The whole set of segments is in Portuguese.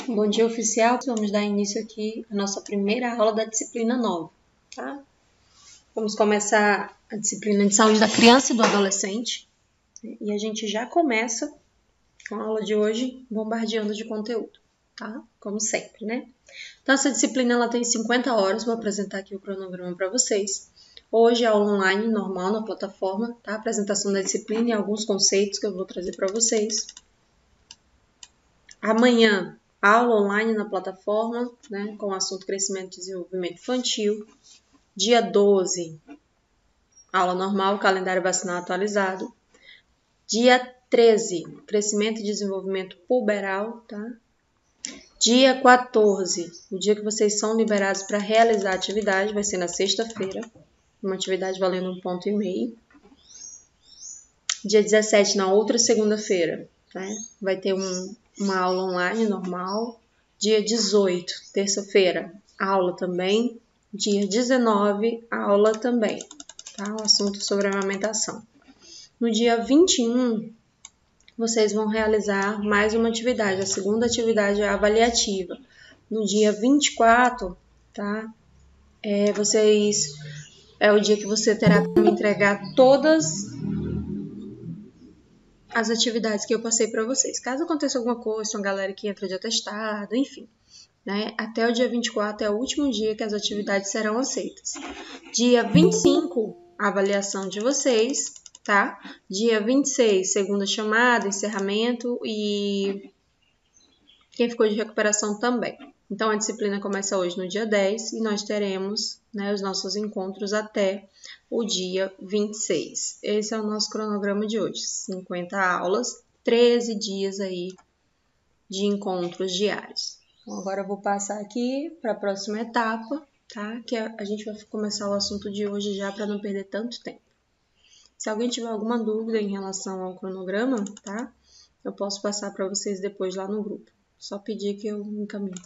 Bom dia, oficial. Vamos dar início aqui à nossa primeira aula da disciplina nova, tá? Vamos começar a disciplina de saúde da criança e do adolescente. E a gente já começa com a aula de hoje bombardeando de conteúdo, tá? Como sempre, né? Então, essa disciplina ela tem 50 horas. Vou apresentar aqui o cronograma para vocês. Hoje, aula online, normal, na plataforma, tá? Apresentação da disciplina e alguns conceitos que eu vou trazer para vocês. Amanhã, aula online na plataforma, né, com o assunto crescimento e desenvolvimento infantil. Dia 12, aula normal, calendário vacinal atualizado. Dia 13, crescimento e desenvolvimento puberal, tá? Dia 14, o dia que vocês são liberados para realizar a atividade, vai ser na sexta-feira, uma atividade valendo 1,5 ponto. Dia 17, na outra segunda-feira, né, vai ter uma aula online normal. Dia 18, terça-feira, aula também. Dia 19, aula também, tá? O assunto sobre a amamentação. No dia 21, vocês vão realizar mais uma atividade. A segunda atividade é avaliativa. No dia 24, tá? É o dia que você terá que me entregar todas as atividades que eu passei para vocês. Caso aconteça alguma coisa, tem uma galera que entra de atestado, enfim, né? Até o dia 24 é o último dia que as atividades serão aceitas. Dia 25, a avaliação de vocês, tá? Dia 26, segunda chamada, encerramento e quem ficou de recuperação também. Então, a disciplina começa hoje no dia 10 e nós teremos, né, os nossos encontros até o dia 26. Esse é o nosso cronograma de hoje. 50 aulas, 13 dias aí de encontros diários. Então, agora eu vou passar aqui para a próxima etapa, tá? Que a gente vai começar o assunto de hoje já para não perder tanto tempo. Se alguém tiver alguma dúvida em relação ao cronograma, tá? Eu posso passar para vocês depois lá no grupo. Só pedir que eu encaminhe.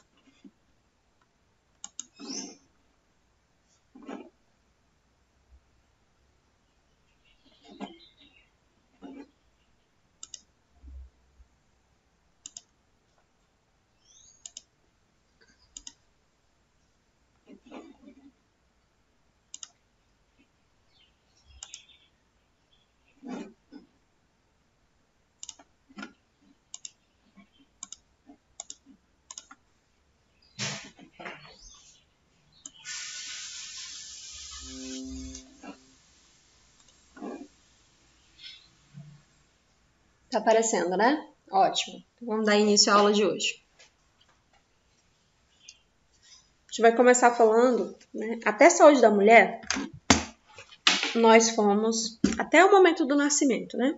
Tá aparecendo, né? Ótimo. Então, vamos dar início à aula de hoje. A gente vai começar falando, né? Até saúde da mulher, nós fomos até o momento do nascimento, né?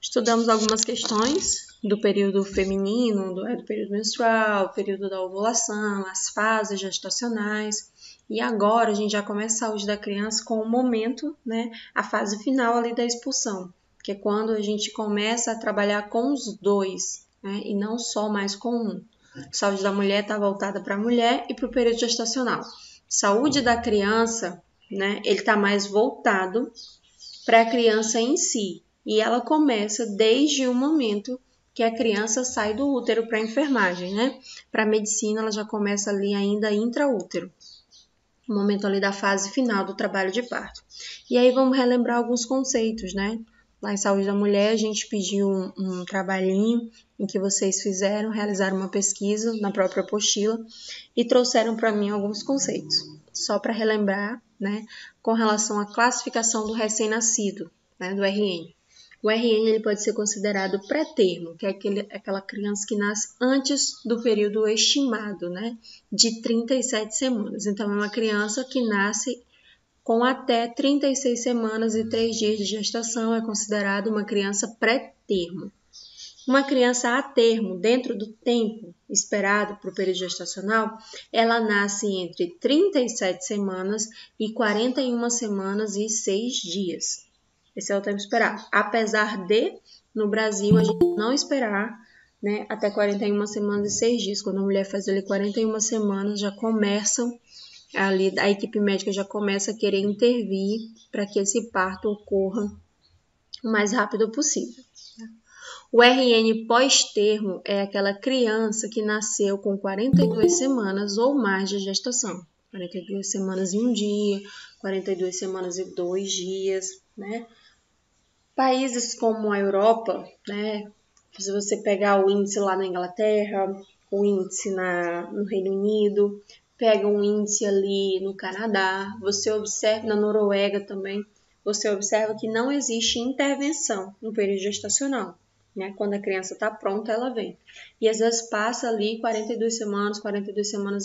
Estudamos algumas questões do período feminino, do período menstrual, período da ovulação, as fases gestacionais. E agora a gente já começa a saúde da criança com o momento, né? A fase final ali da expulsão, que é quando a gente começa a trabalhar com os dois, né? E não só mais com um. Saúde da mulher está voltada para a mulher e para o período gestacional. Saúde da criança, né? Ele está mais voltado para a criança em si. E ela começa desde o momento que a criança sai do útero para a enfermagem, né? Para a medicina, ela já começa ali ainda intraútero. O momento ali da fase final do trabalho de parto. E aí vamos relembrar alguns conceitos, né? Lá em Saúde da Mulher, a gente pediu um trabalhinho em que vocês realizaram uma pesquisa na própria apostila e trouxeram para mim alguns conceitos. Só para relembrar, né? Com relação à classificação do recém-nascido, né? Do RN. O RN ele pode ser considerado pré-termo, que é aquela criança que nasce antes do período estimado, né, de 37 semanas. Então, é uma criança que nasce com até 36 semanas e 3 dias de gestação, é considerada uma criança pré-termo. Uma criança a termo, dentro do tempo esperado para o período gestacional, ela nasce entre 37 semanas e 41 semanas e 6 dias. Esse é o tempo esperado. Apesar de, no Brasil, a gente não esperar, né, até 41 semanas e 6 dias. Quando a mulher faz ali 41 semanas, já começam ali, a equipe médica já começa a querer intervir para que esse parto ocorra o mais rápido possível. O RN pós-termo é aquela criança que nasceu com 42 semanas ou mais de gestação. 42 semanas e 1 dia, 42 semanas e 2 dias, né? Países como a Europa, né? Se você pegar o índice lá na Inglaterra, o índice no Reino Unido, pega um índice ali no Canadá, você observa, na Noruega também, você observa que não existe intervenção no período gestacional. Né? Quando a criança está pronta, ela vem. E às vezes passa ali 42 semanas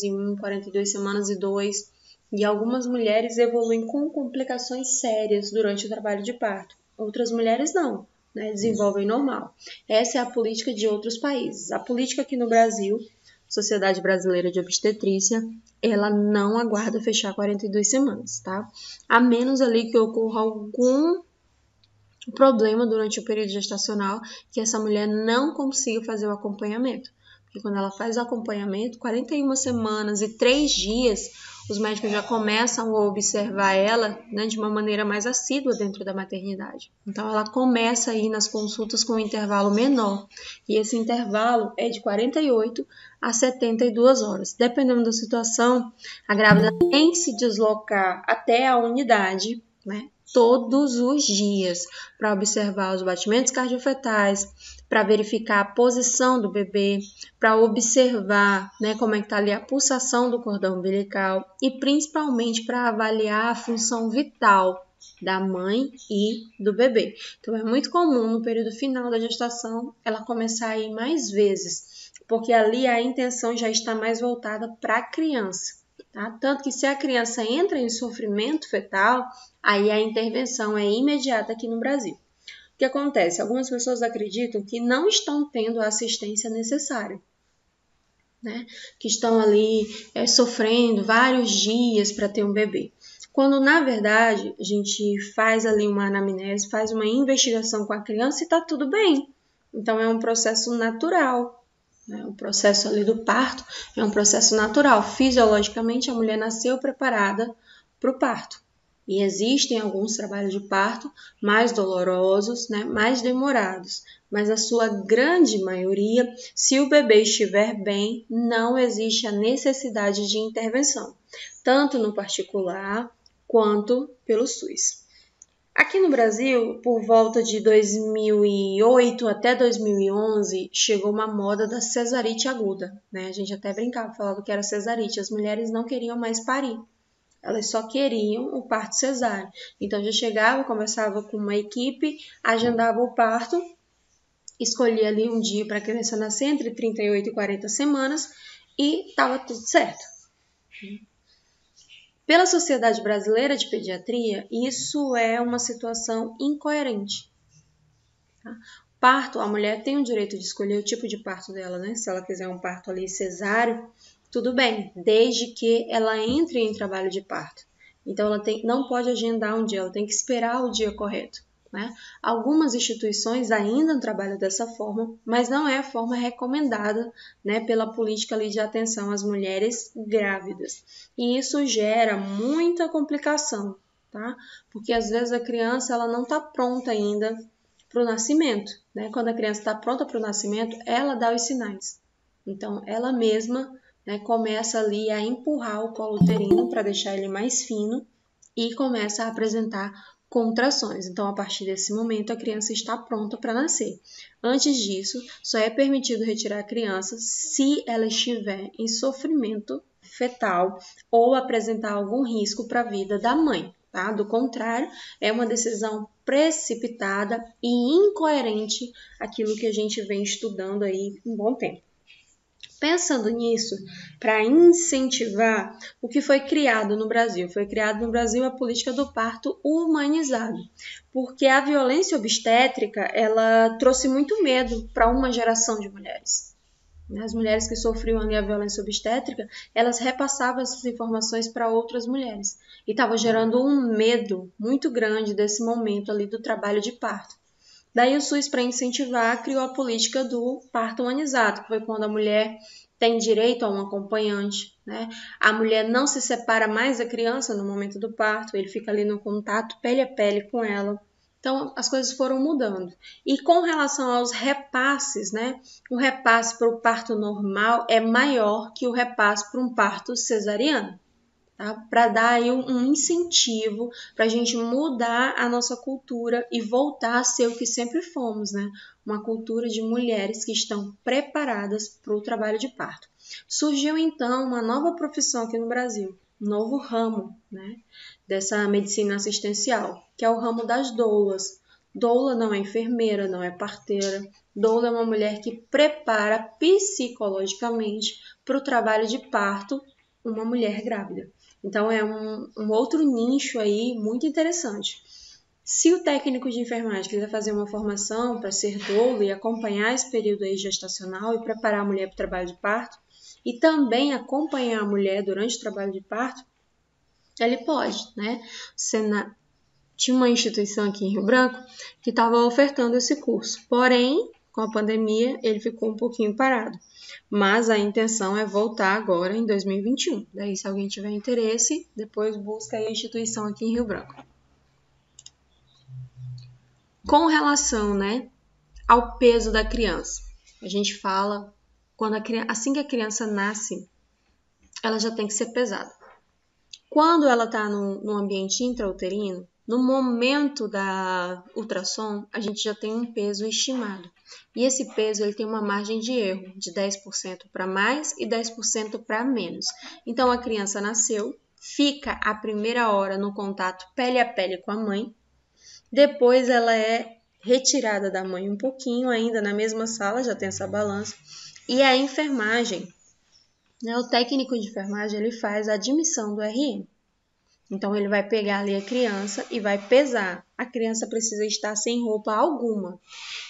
e 1, 42 semanas e 2. E algumas mulheres evoluem com complicações sérias durante o trabalho de parto. Outras mulheres não, né? Desenvolvem normal. Essa é a política de outros países. A política aqui no Brasil, Sociedade Brasileira de Obstetrícia, ela não aguarda fechar 42 semanas, tá? A menos ali que ocorra algum problema durante o período gestacional que essa mulher não consiga fazer o acompanhamento. Porque quando ela faz o acompanhamento, 41 semanas e 3 dias, os médicos já começam a observar ela, né, de uma maneira mais assídua dentro da maternidade. Então, ela começa a ir nas consultas com um intervalo menor. E esse intervalo é de 48 a 72 horas. Dependendo da situação, a grávida tem que se deslocar até a unidade, né, todos os dias, para observar os batimentos cardiofetais, para verificar a posição do bebê, para observar, né, como é que está ali a pulsação do cordão umbilical e principalmente para avaliar a função vital da mãe e do bebê. Então é muito comum no período final da gestação ela começar a ir mais vezes, porque ali a intenção já está mais voltada para a criança. Tá? Tanto que se a criança entra em sofrimento fetal, aí a intervenção é imediata aqui no Brasil. O que acontece? Algumas pessoas acreditam que não estão tendo a assistência necessária, né? Que estão ali sofrendo vários dias para ter um bebê. Quando, na verdade, a gente faz ali uma anamnese, faz uma investigação com a criança e está tudo bem. Então, é um processo natural. O processo ali do parto é um processo natural. Fisiologicamente, a mulher nasceu preparada para o parto. E existem alguns trabalhos de parto mais dolorosos, né, mais demorados. Mas a sua grande maioria, se o bebê estiver bem, não existe a necessidade de intervenção, tanto no particular quanto pelo SUS. Aqui no Brasil, por volta de 2008 até 2011, chegou uma moda da cesarite aguda, né? A gente até brincava, falava que era cesarite. As mulheres não queriam mais parir, elas só queriam o parto cesáreo. Então, já chegava, conversava com uma equipe, agendava o parto, escolhia ali um dia para a criança nascer, entre 38 e 40 semanas, e estava tudo certo. Pela Sociedade Brasileira de Pediatria, isso é uma situação incoerente. Tá? Parto, a mulher tem o direito de escolher o tipo de parto dela, né? Se ela quiser um parto ali cesáreo, tudo bem, desde que ela entre em trabalho de parto. Então, ela não pode agendar um dia, ela tem que esperar o dia correto. Né? Algumas instituições ainda trabalham dessa forma, mas não é a forma recomendada, né, pela política ali de atenção às mulheres grávidas. E isso gera muita complicação, tá? Porque às vezes a criança ela não está pronta ainda para o nascimento. Né? Quando a criança está pronta para o nascimento, ela dá os sinais. Então, ela mesma, né, começa ali a empurrar o colo uterino para deixar ele mais fino e começa a apresentar contrações. Então, a partir desse momento, a criança está pronta para nascer. Antes disso, só é permitido retirar a criança se ela estiver em sofrimento fetal ou apresentar algum risco para a vida da mãe. Tá? Do contrário, é uma decisão precipitada e incoerente aquilo que a gente vem estudando aí um bom tempo. Pensando nisso, para incentivar o que foi criado no Brasil, a política do parto humanizado, porque a violência obstétrica ela trouxe muito medo para uma geração de mulheres. As mulheres que sofriam ali a violência obstétrica, elas repassavam essas informações para outras mulheres e estava gerando um medo muito grande desse momento ali do trabalho de parto. Daí o SUS, para incentivar, criou a política do parto humanizado, que foi quando a mulher tem direito a um acompanhante, né? A mulher não se separa mais da criança no momento do parto, ele fica ali no contato pele a pele com ela. Então, as coisas foram mudando. E com relação aos repasses, né? O repasse para o parto normal é maior que o repasse para um parto cesariano. Tá? Para dar aí um incentivo para a gente mudar a nossa cultura e voltar a ser o que sempre fomos, né? Uma cultura de mulheres que estão preparadas para o trabalho de parto. Surgiu então uma nova profissão aqui no Brasil, um novo ramo, né? Dessa medicina assistencial, que é o ramo das doulas. Doula não é enfermeira, não é parteira. Doula é uma mulher que prepara psicologicamente para o trabalho de parto uma mulher grávida. Então, é um outro nicho aí muito interessante. Se o técnico de enfermagem quiser fazer uma formação para ser doula e acompanhar esse período aí gestacional e preparar a mulher para o trabalho de parto, e também acompanhar a mulher durante o trabalho de parto, ele pode, né? Tinha uma instituição aqui em Rio Branco que estava ofertando esse curso, porém, com a pandemia, ele ficou um pouquinho parado. Mas a intenção é voltar agora em 2021. Daí, se alguém tiver interesse, depois busca a instituição aqui em Rio Branco. Com relação, né, ao peso da criança, a gente fala, assim que a criança nasce, ela já tem que ser pesada. Quando ela está no ambiente intrauterino, no momento da ultrassom, a gente já tem um peso estimado. E esse peso ele tem uma margem de erro de 10% para mais e 10% para menos. Então, a criança nasceu, fica a primeira hora no contato pele a pele com a mãe. Depois, ela é retirada da mãe um pouquinho, ainda na mesma sala, já tem essa balança. E a enfermagem, né, o técnico de enfermagem, ele faz a admissão do RM. Então, ele vai pegar ali a criança e vai pesar. A criança precisa estar sem roupa alguma.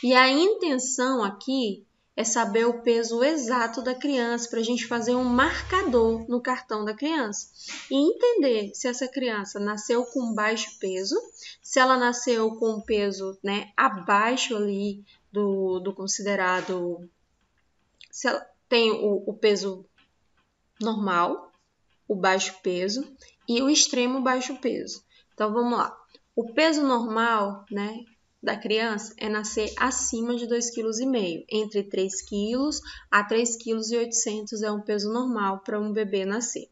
E a intenção aqui é saber o peso exato da criança para a gente fazer um marcador no cartão da criança. E entender se essa criança nasceu com baixo peso, se ela nasceu com peso, né, abaixo ali do considerado, se ela tem o peso normal, o baixo peso e o extremo baixo peso. Então, vamos lá. O peso normal, né, da criança é nascer acima de 2,5 kg. Entre 3 kg a 3,8 kg é um peso normal para um bebê nascer.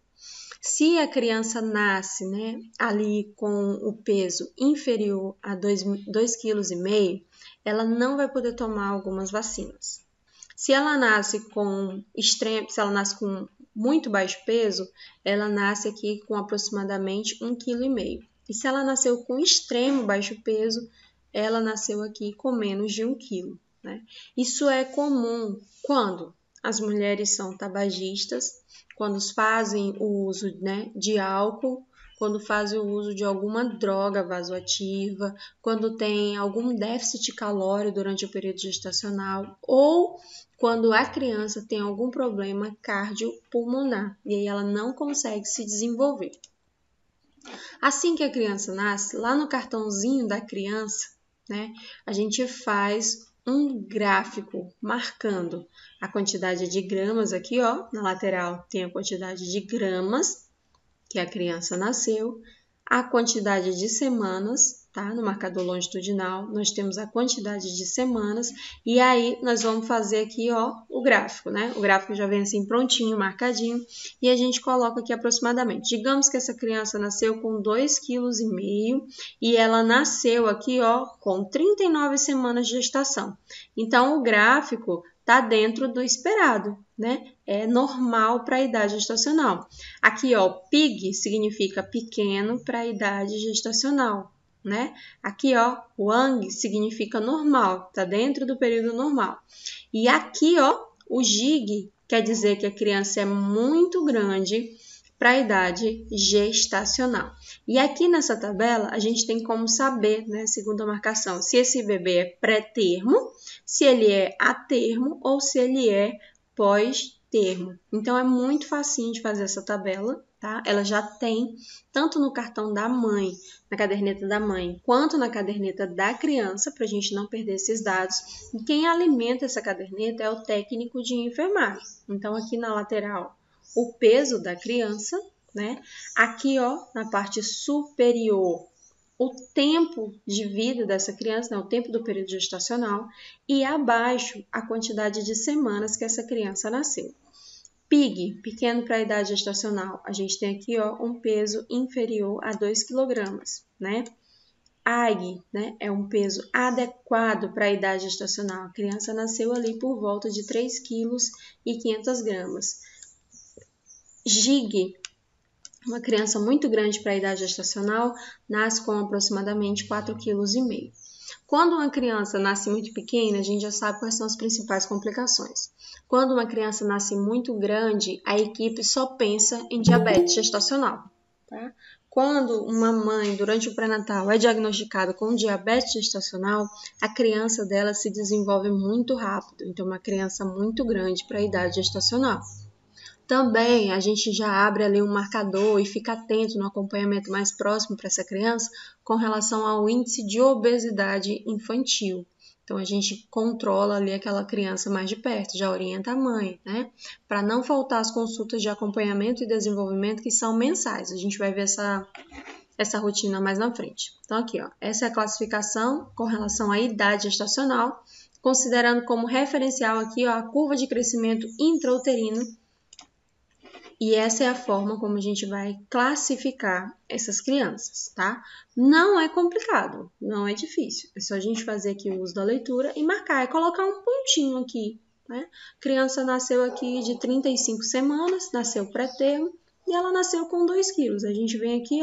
Se a criança nasce, né, ali com o peso inferior a 2,5 kg, ela não vai poder tomar algumas vacinas. Se ela nasce com muito baixo peso, ela nasce aqui com aproximadamente 1,5 kg. E se ela nasceu com extremo baixo peso, ela nasceu aqui com menos de 1 kg. Né? Isso é comum quando as mulheres são tabagistas, quando fazem o uso, né, de álcool, quando fazem o uso de alguma droga vasoativa, quando tem algum déficit calórico durante o período gestacional ou quando a criança tem algum problema cardiopulmonar e aí ela não consegue se desenvolver. Assim que a criança nasce, lá no cartãozinho da criança, né, a gente faz um gráfico marcando a quantidade de gramas aqui, ó, na lateral tem a quantidade de gramas que a criança nasceu, a quantidade de semanas, tá? No marcador longitudinal, nós temos a quantidade de semanas e aí nós vamos fazer aqui, ó, o gráfico, né? O gráfico já vem assim prontinho, marcadinho e a gente coloca aqui aproximadamente. Digamos que essa criança nasceu com 2,5 kg e ela nasceu aqui, ó, com 39 semanas de gestação. Então, o gráfico está dentro do esperado, né? É normal para a idade gestacional. Aqui, ó, PIG significa pequeno para a idade gestacional, né? Aqui, ó, WANG significa normal, está dentro do período normal. E aqui, ó, o GIG quer dizer que a criança é muito grande para a idade gestacional. E aqui nessa tabela, a gente tem como saber, né, segundo a marcação, se esse bebê é pré-termo, se ele é a termo ou se ele é pós-termo. Então, é muito facinho de fazer essa tabela, tá? Ela já tem, tanto no cartão da mãe, na caderneta da mãe, quanto na caderneta da criança, para a gente não perder esses dados. E quem alimenta essa caderneta é o técnico de enfermagem. Então, aqui na lateral, o peso da criança, né? Aqui, ó, na parte superior, o tempo de vida dessa criança, né, o tempo do período gestacional, e abaixo a quantidade de semanas que essa criança nasceu. PIG, pequeno para a idade gestacional, a gente tem aqui um peso inferior a 2 kg, né? AG, né, é um peso adequado para a idade gestacional. A criança nasceu ali por volta de 3,5 kg. GIG, uma criança muito grande para a idade gestacional, nasce com aproximadamente 4,5 kg. Quando uma criança nasce muito pequena, a gente já sabe quais são as principais complicações. Quando uma criança nasce muito grande, a equipe só pensa em diabetes gestacional, tá? Quando uma mãe, durante o pré-natal, é diagnosticada com diabetes gestacional, a criança dela se desenvolve muito rápido, então é uma criança muito grande para a idade gestacional. Também a gente já abre ali um marcador e fica atento no acompanhamento mais próximo para essa criança com relação ao índice de obesidade infantil. Então, a gente controla ali aquela criança mais de perto, já orienta a mãe, né? Para não faltar as consultas de acompanhamento e desenvolvimento que são mensais. A gente vai ver essa rotina mais na frente. Então, aqui, essa é a classificação com relação à idade gestacional, considerando como referencial aqui, a curva de crescimento intrauterino. E essa é a forma como a gente vai classificar essas crianças, tá? Não é complicado, não é difícil. É só a gente fazer aqui o uso da leitura e marcar, e colocar um pontinho aqui, né? A criança nasceu aqui de 35 semanas, nasceu pré-termo e ela nasceu com 2 quilos. A gente vem aqui,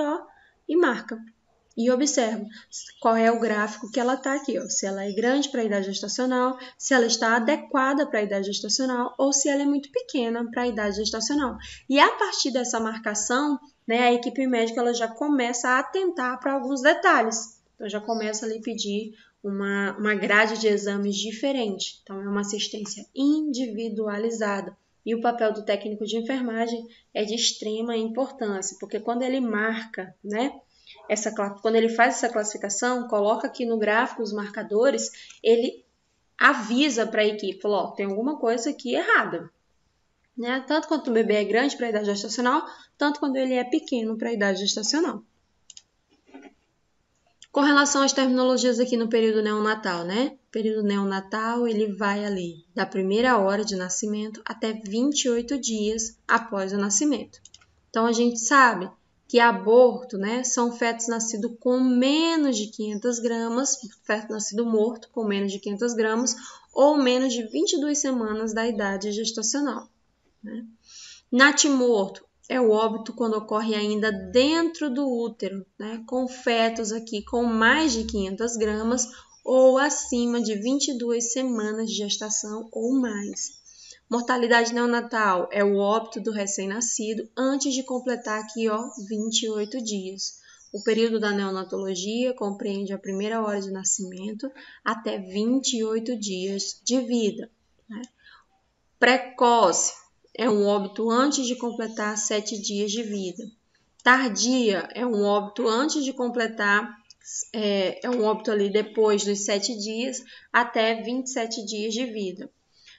e marca. E observa qual é o gráfico que ela está aqui, se ela é grande para a idade gestacional, se ela está adequada para a idade gestacional ou se ela é muito pequena para a idade gestacional. E a partir dessa marcação, né, a equipe médica ela já começa a atentar para alguns detalhes. Então, já começa ali a pedir uma grade de exames diferente. Então, é uma assistência individualizada. E o papel do técnico de enfermagem é de extrema importância, porque quando ele marca, né, quando ele faz essa classificação, coloca aqui no gráfico os marcadores, ele avisa para a equipe, falou, tem alguma coisa aqui errada. Né? Tanto quanto o bebê é grande para a idade gestacional, tanto quando ele é pequeno para a idade gestacional. Com relação às terminologias aqui no período neonatal, né? O período neonatal, ele vai ali da primeira hora de nascimento até 28 dias após o nascimento. Então, a gente sabe que aborto, né, são fetos nascidos com menos de 500 gramas, feto nascido morto com menos de 500 gramas ou menos de 22 semanas da idade gestacional. Né? Natimorto é o óbito quando ocorre ainda dentro do útero, né, com fetos aqui com mais de 500 gramas ou acima de 22 semanas de gestação ou mais. Mortalidade neonatal é o óbito do recém-nascido antes de completar aqui, 28 dias. O período da neonatologia compreende a primeira hora de nascimento até 28 dias de vida. Né? Precoce é um óbito antes de completar 7 dias de vida. Tardia é um óbito antes de completar, é um óbito ali depois dos 7 dias até 27 dias de vida.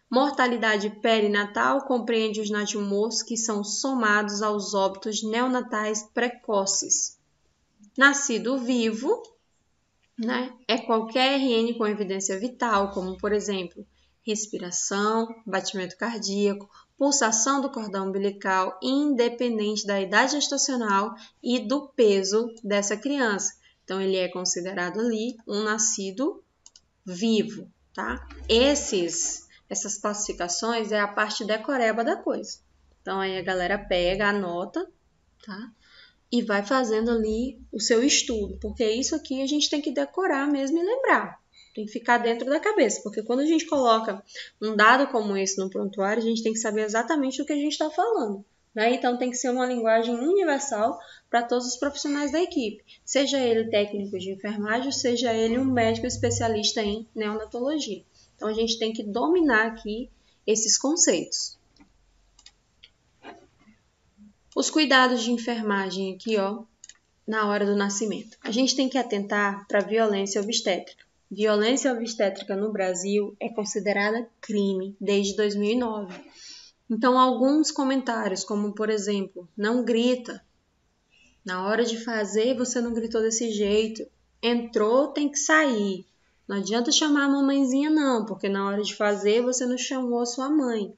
Mortalidade perinatal compreende os natimortos que são somados aos óbitos neonatais precoces. Nascido vivo, né, é qualquer RN com evidência vital, como, por exemplo, respiração, batimento cardíaco, pulsação do cordão umbilical, independente da idade gestacional e do peso dessa criança. Então, ele é considerado ali um nascido vivo, tá? Essas classificações é a parte decoreba da coisa. Então, aí a galera pega, anota, tá? E vai fazendo ali o seu estudo, porque isso aqui a gente tem que decorar mesmo e lembrar. Tem que ficar dentro da cabeça, porque quando a gente coloca um dado como esse no prontuário, a gente tem que saber exatamente o que a gente está falando. Né? Então, tem que ser uma linguagem universal para todos os profissionais da equipe, seja ele técnico de enfermagem, seja ele um médico especialista em neonatologia. Então, a gente tem que dominar aqui esses conceitos. Os cuidados de enfermagem aqui, na hora do nascimento. A gente tem que atentar para a violência obstétrica. Violência obstétrica no Brasil é considerada crime desde 2009. Então, alguns comentários, como por exemplo, não grita, Na hora de fazer, você não gritou desse jeito. Entrou, tem que sair. Não adianta chamar a mamãezinha não, porque na hora de fazer, você não chamou a sua mãe.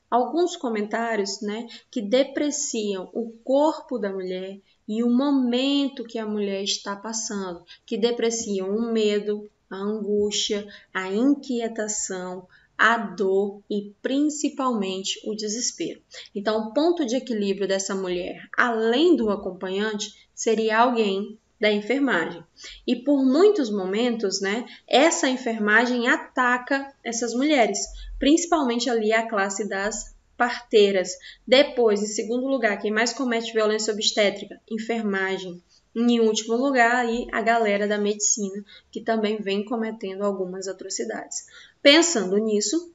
Alguns comentários, né, que depreciam o corpo da mulher e o momento que a mulher está passando, que depreciam o medo, a angústia, a inquietação, a dor e principalmente o desespero. Então, o ponto de equilíbrio dessa mulher, além do acompanhante, seria alguém da enfermagem. E por muitos momentos, né, essa enfermagem ataca essas mulheres, principalmente ali a classe das parteiras. Depois, em segundo lugar, quem mais comete violência obstétrica? Enfermagem. Em último lugar, aí, a galera da medicina, que também vem cometendo algumas atrocidades. Pensando nisso,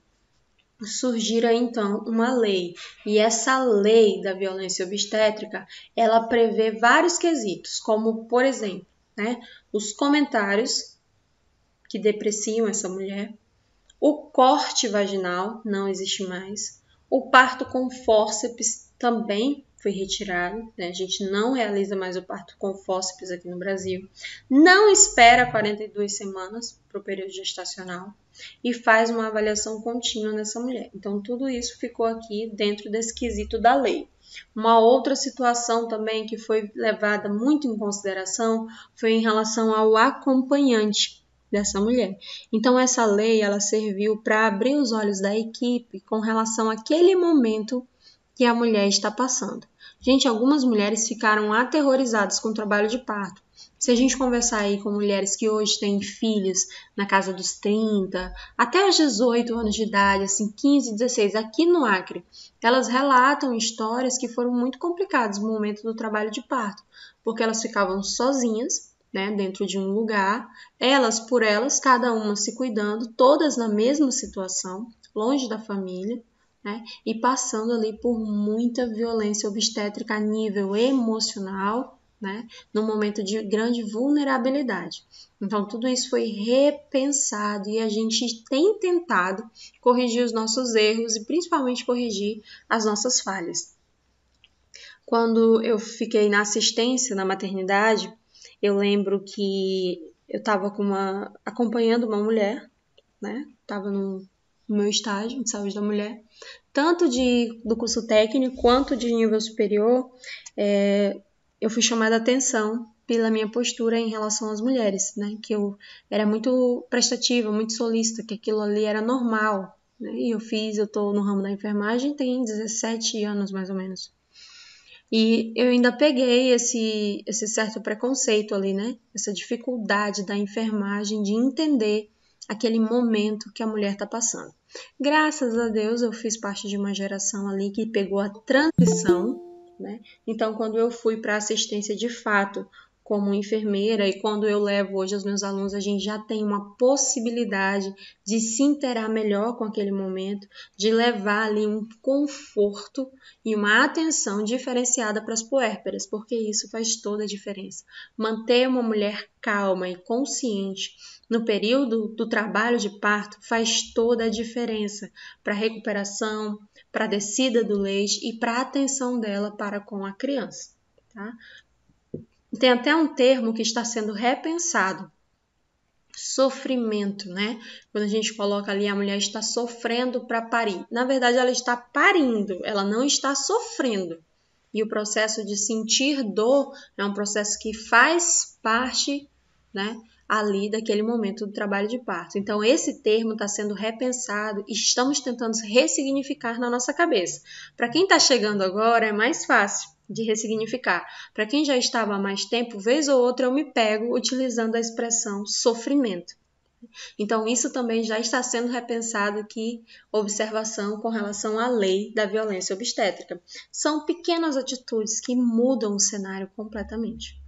surgira então uma lei, e essa lei da violência obstétrica, ela prevê vários quesitos, como, por exemplo, né, os comentários que depreciam essa mulher, o corte vaginal não existe mais, o parto com fórceps também foi retirado, né? A gente não realiza mais o parto com fórceps aqui no Brasil, não espera 42 semanas para o período gestacional e faz uma avaliação contínua nessa mulher. Então, tudo isso ficou aqui dentro desse quesito da lei. Uma outra situação também que foi levada muito em consideração foi em relação ao acompanhante dessa mulher. Então, essa lei ela serviu para abrir os olhos da equipe com relação àquele momento que a mulher está passando. Gente, algumas mulheres ficaram aterrorizadas com o trabalho de parto. Se a gente conversar aí com mulheres que hoje têm filhos na casa dos 30, até os 18 anos de idade, assim, 15, 16, aqui no Acre, elas relatam histórias que foram muito complicadas no momento do trabalho de parto, porque elas ficavam sozinhas, né, dentro de um lugar, elas por elas, cada uma se cuidando, todas na mesma situação, longe da família, né, e passando ali por muita violência obstétrica a nível emocional, né, num momento de grande vulnerabilidade. Então, tudo isso foi repensado e a gente tem tentado corrigir os nossos erros e principalmente corrigir as nossas falhas. Quando eu fiquei na assistência na maternidade, eu lembro que eu estava acompanhando uma mulher, né? Estava no meu estágio de saúde da mulher, tanto do curso técnico quanto de nível superior, eu fui chamada a atenção pela minha postura em relação às mulheres, né? Que eu era muito prestativa, muito solícita, que aquilo ali era normal, né? E eu estou no ramo da enfermagem tem 17 anos mais ou menos. E eu ainda peguei esse certo preconceito ali, né? Essa dificuldade da enfermagem de entender aquele momento que a mulher está passando. Graças a Deus, eu fiz parte de uma geração ali que pegou a transição, né? Então, quando eu fui para assistência de fato como enfermeira e quando eu levo hoje aos meus alunos, a gente já tem uma possibilidade de se interar melhor com aquele momento, de levar ali um conforto e uma atenção diferenciada para as puérperas, porque isso faz toda a diferença. Manter uma mulher calma e consciente no período do trabalho de parto faz toda a diferença para a recuperação, para a descida do leite e para a atenção dela para com a criança, tá? Tem até um termo que está sendo repensado, sofrimento, né? Quando a gente coloca ali a mulher está sofrendo para parir. Na verdade, ela está parindo, ela não está sofrendo. E o processo de sentir dor é um processo que faz parte, né, ali daquele momento do trabalho de parto. Então, esse termo está sendo repensado e estamos tentando ressignificar na nossa cabeça. Para quem está chegando agora, é mais fácil de ressignificar. Para quem já estava há mais tempo, vez ou outra eu me pego utilizando a expressão sofrimento. Então, isso também já está sendo repensado aqui, observação com relação à lei da violência obstétrica. São pequenas atitudes que mudam o cenário completamente.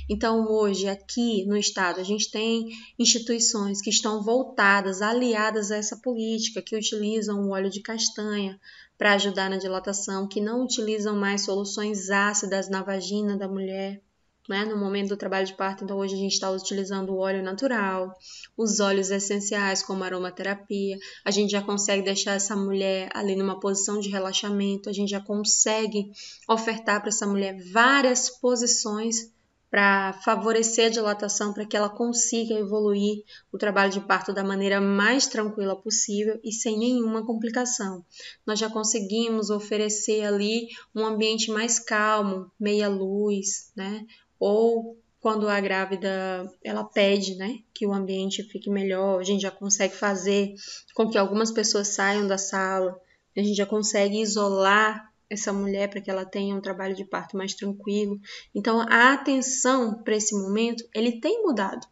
Então, hoje, aqui no estado, a gente tem instituições que estão voltadas, aliadas a essa política, que utilizam o óleo de castanha para ajudar na dilatação, que não utilizam mais soluções ácidas na vagina da mulher, né, no momento do trabalho de parto. Então, hoje a gente está utilizando o óleo natural, os óleos essenciais, como aromaterapia. A gente já consegue deixar essa mulher ali numa posição de relaxamento. A gente já consegue ofertar para essa mulher várias posições para favorecer a dilatação, para que ela consiga evoluir o trabalho de parto da maneira mais tranquila possível e sem nenhuma complicação. Nós já conseguimos oferecer ali um ambiente mais calmo, meia luz, né? Ou quando a grávida ela pede, né, que o ambiente fique melhor, a gente já consegue fazer com que algumas pessoas saiam da sala, a gente já consegue isolar essa mulher para que ela tenha um trabalho de parto mais tranquilo. Então, a atenção para esse momento, ele tem mudado.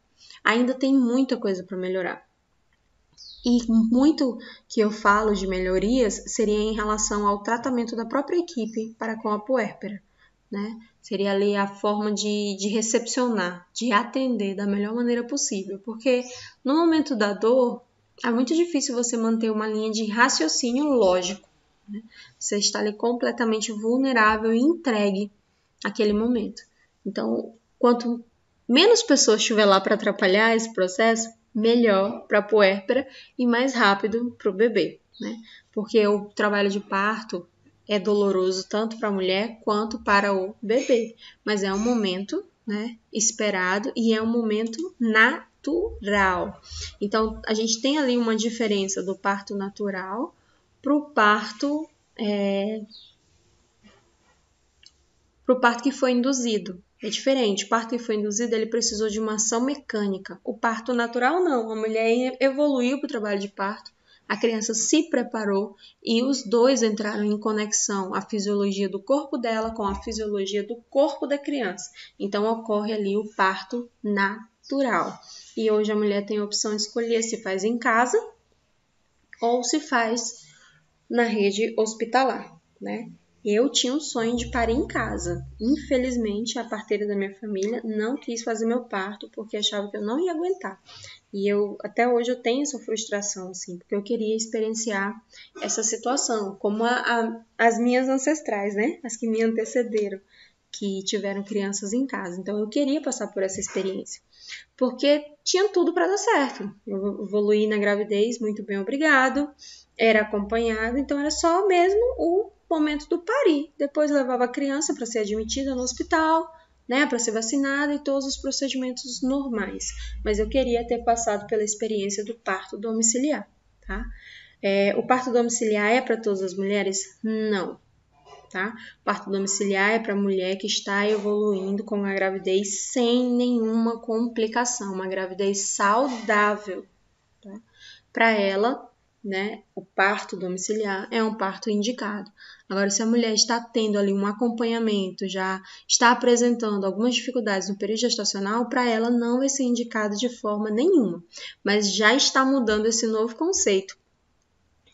Ainda tem muita coisa para melhorar. E muito que eu falo de melhorias seria em relação ao tratamento da própria equipe para com a puérpera, né? Seria ali a forma de recepcionar, de atender da melhor maneira possível. Porque no momento da dor, é muito difícil você manter uma linha de raciocínio lógico. Você está ali completamente vulnerável e entregue àquele momento. Então, quanto menos pessoas estiver lá para atrapalhar esse processo, melhor para a puérpera e mais rápido para o bebê, né? Porque o trabalho de parto é doloroso tanto para a mulher quanto para o bebê, mas é um momento, né, esperado e é um momento natural. Então, a gente tem ali uma diferença do parto natural para o parto que foi induzido. É diferente. O parto que foi induzido, ele precisou de uma ação mecânica. O parto natural, não. A mulher evoluiu para o trabalho de parto, a criança se preparou e os dois entraram em conexão, a fisiologia do corpo dela com a fisiologia do corpo da criança. Então, ocorre ali o parto natural. E hoje a mulher tem a opção de escolher se faz em casa ou se faz na rede hospitalar, né? Eu tinha um sonho de parir em casa. Infelizmente, a parteira da minha família não quis fazer meu parto porque achava que eu não ia aguentar. E até hoje eu tenho essa frustração, assim, porque eu queria experienciar essa situação, como as minhas ancestrais, né? As que me antecederam, que tiveram crianças em casa. Então, eu queria passar por essa experiência, porque tinha tudo para dar certo. Eu evoluí na gravidez, muito bem, obrigado. Era acompanhada, então era só mesmo o momento do parir. Depois levava a criança para ser admitida no hospital, né, para ser vacinada e todos os procedimentos normais. Mas eu queria ter passado pela experiência do parto domiciliar, tá? O parto domiciliar é para todas as mulheres? Não, tá? O parto domiciliar é para a mulher que está evoluindo com a gravidez sem nenhuma complicação, uma gravidez saudável, tá? Para ela, né, o parto domiciliar é um parto indicado. Agora, se a mulher está tendo ali um acompanhamento, já está apresentando algumas dificuldades no período gestacional, para ela não vai ser indicado de forma nenhuma. Mas já está mudando esse novo conceito,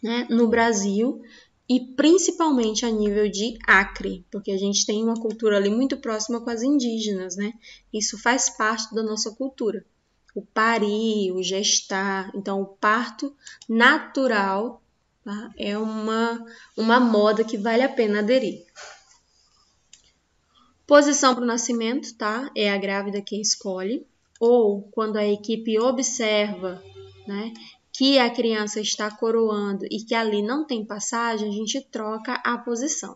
né, no Brasil e principalmente a nível de Acre, porque a gente tem uma cultura ali muito próxima com as indígenas, né? Isso faz parte da nossa cultura. O parir, o gestar, então o parto natural, tá? É uma moda que vale a pena aderir. Posição para o nascimento, tá? É a grávida quem escolhe, ou quando a equipe observa, né, que a criança está coroando e que ali não tem passagem, a gente troca a posição.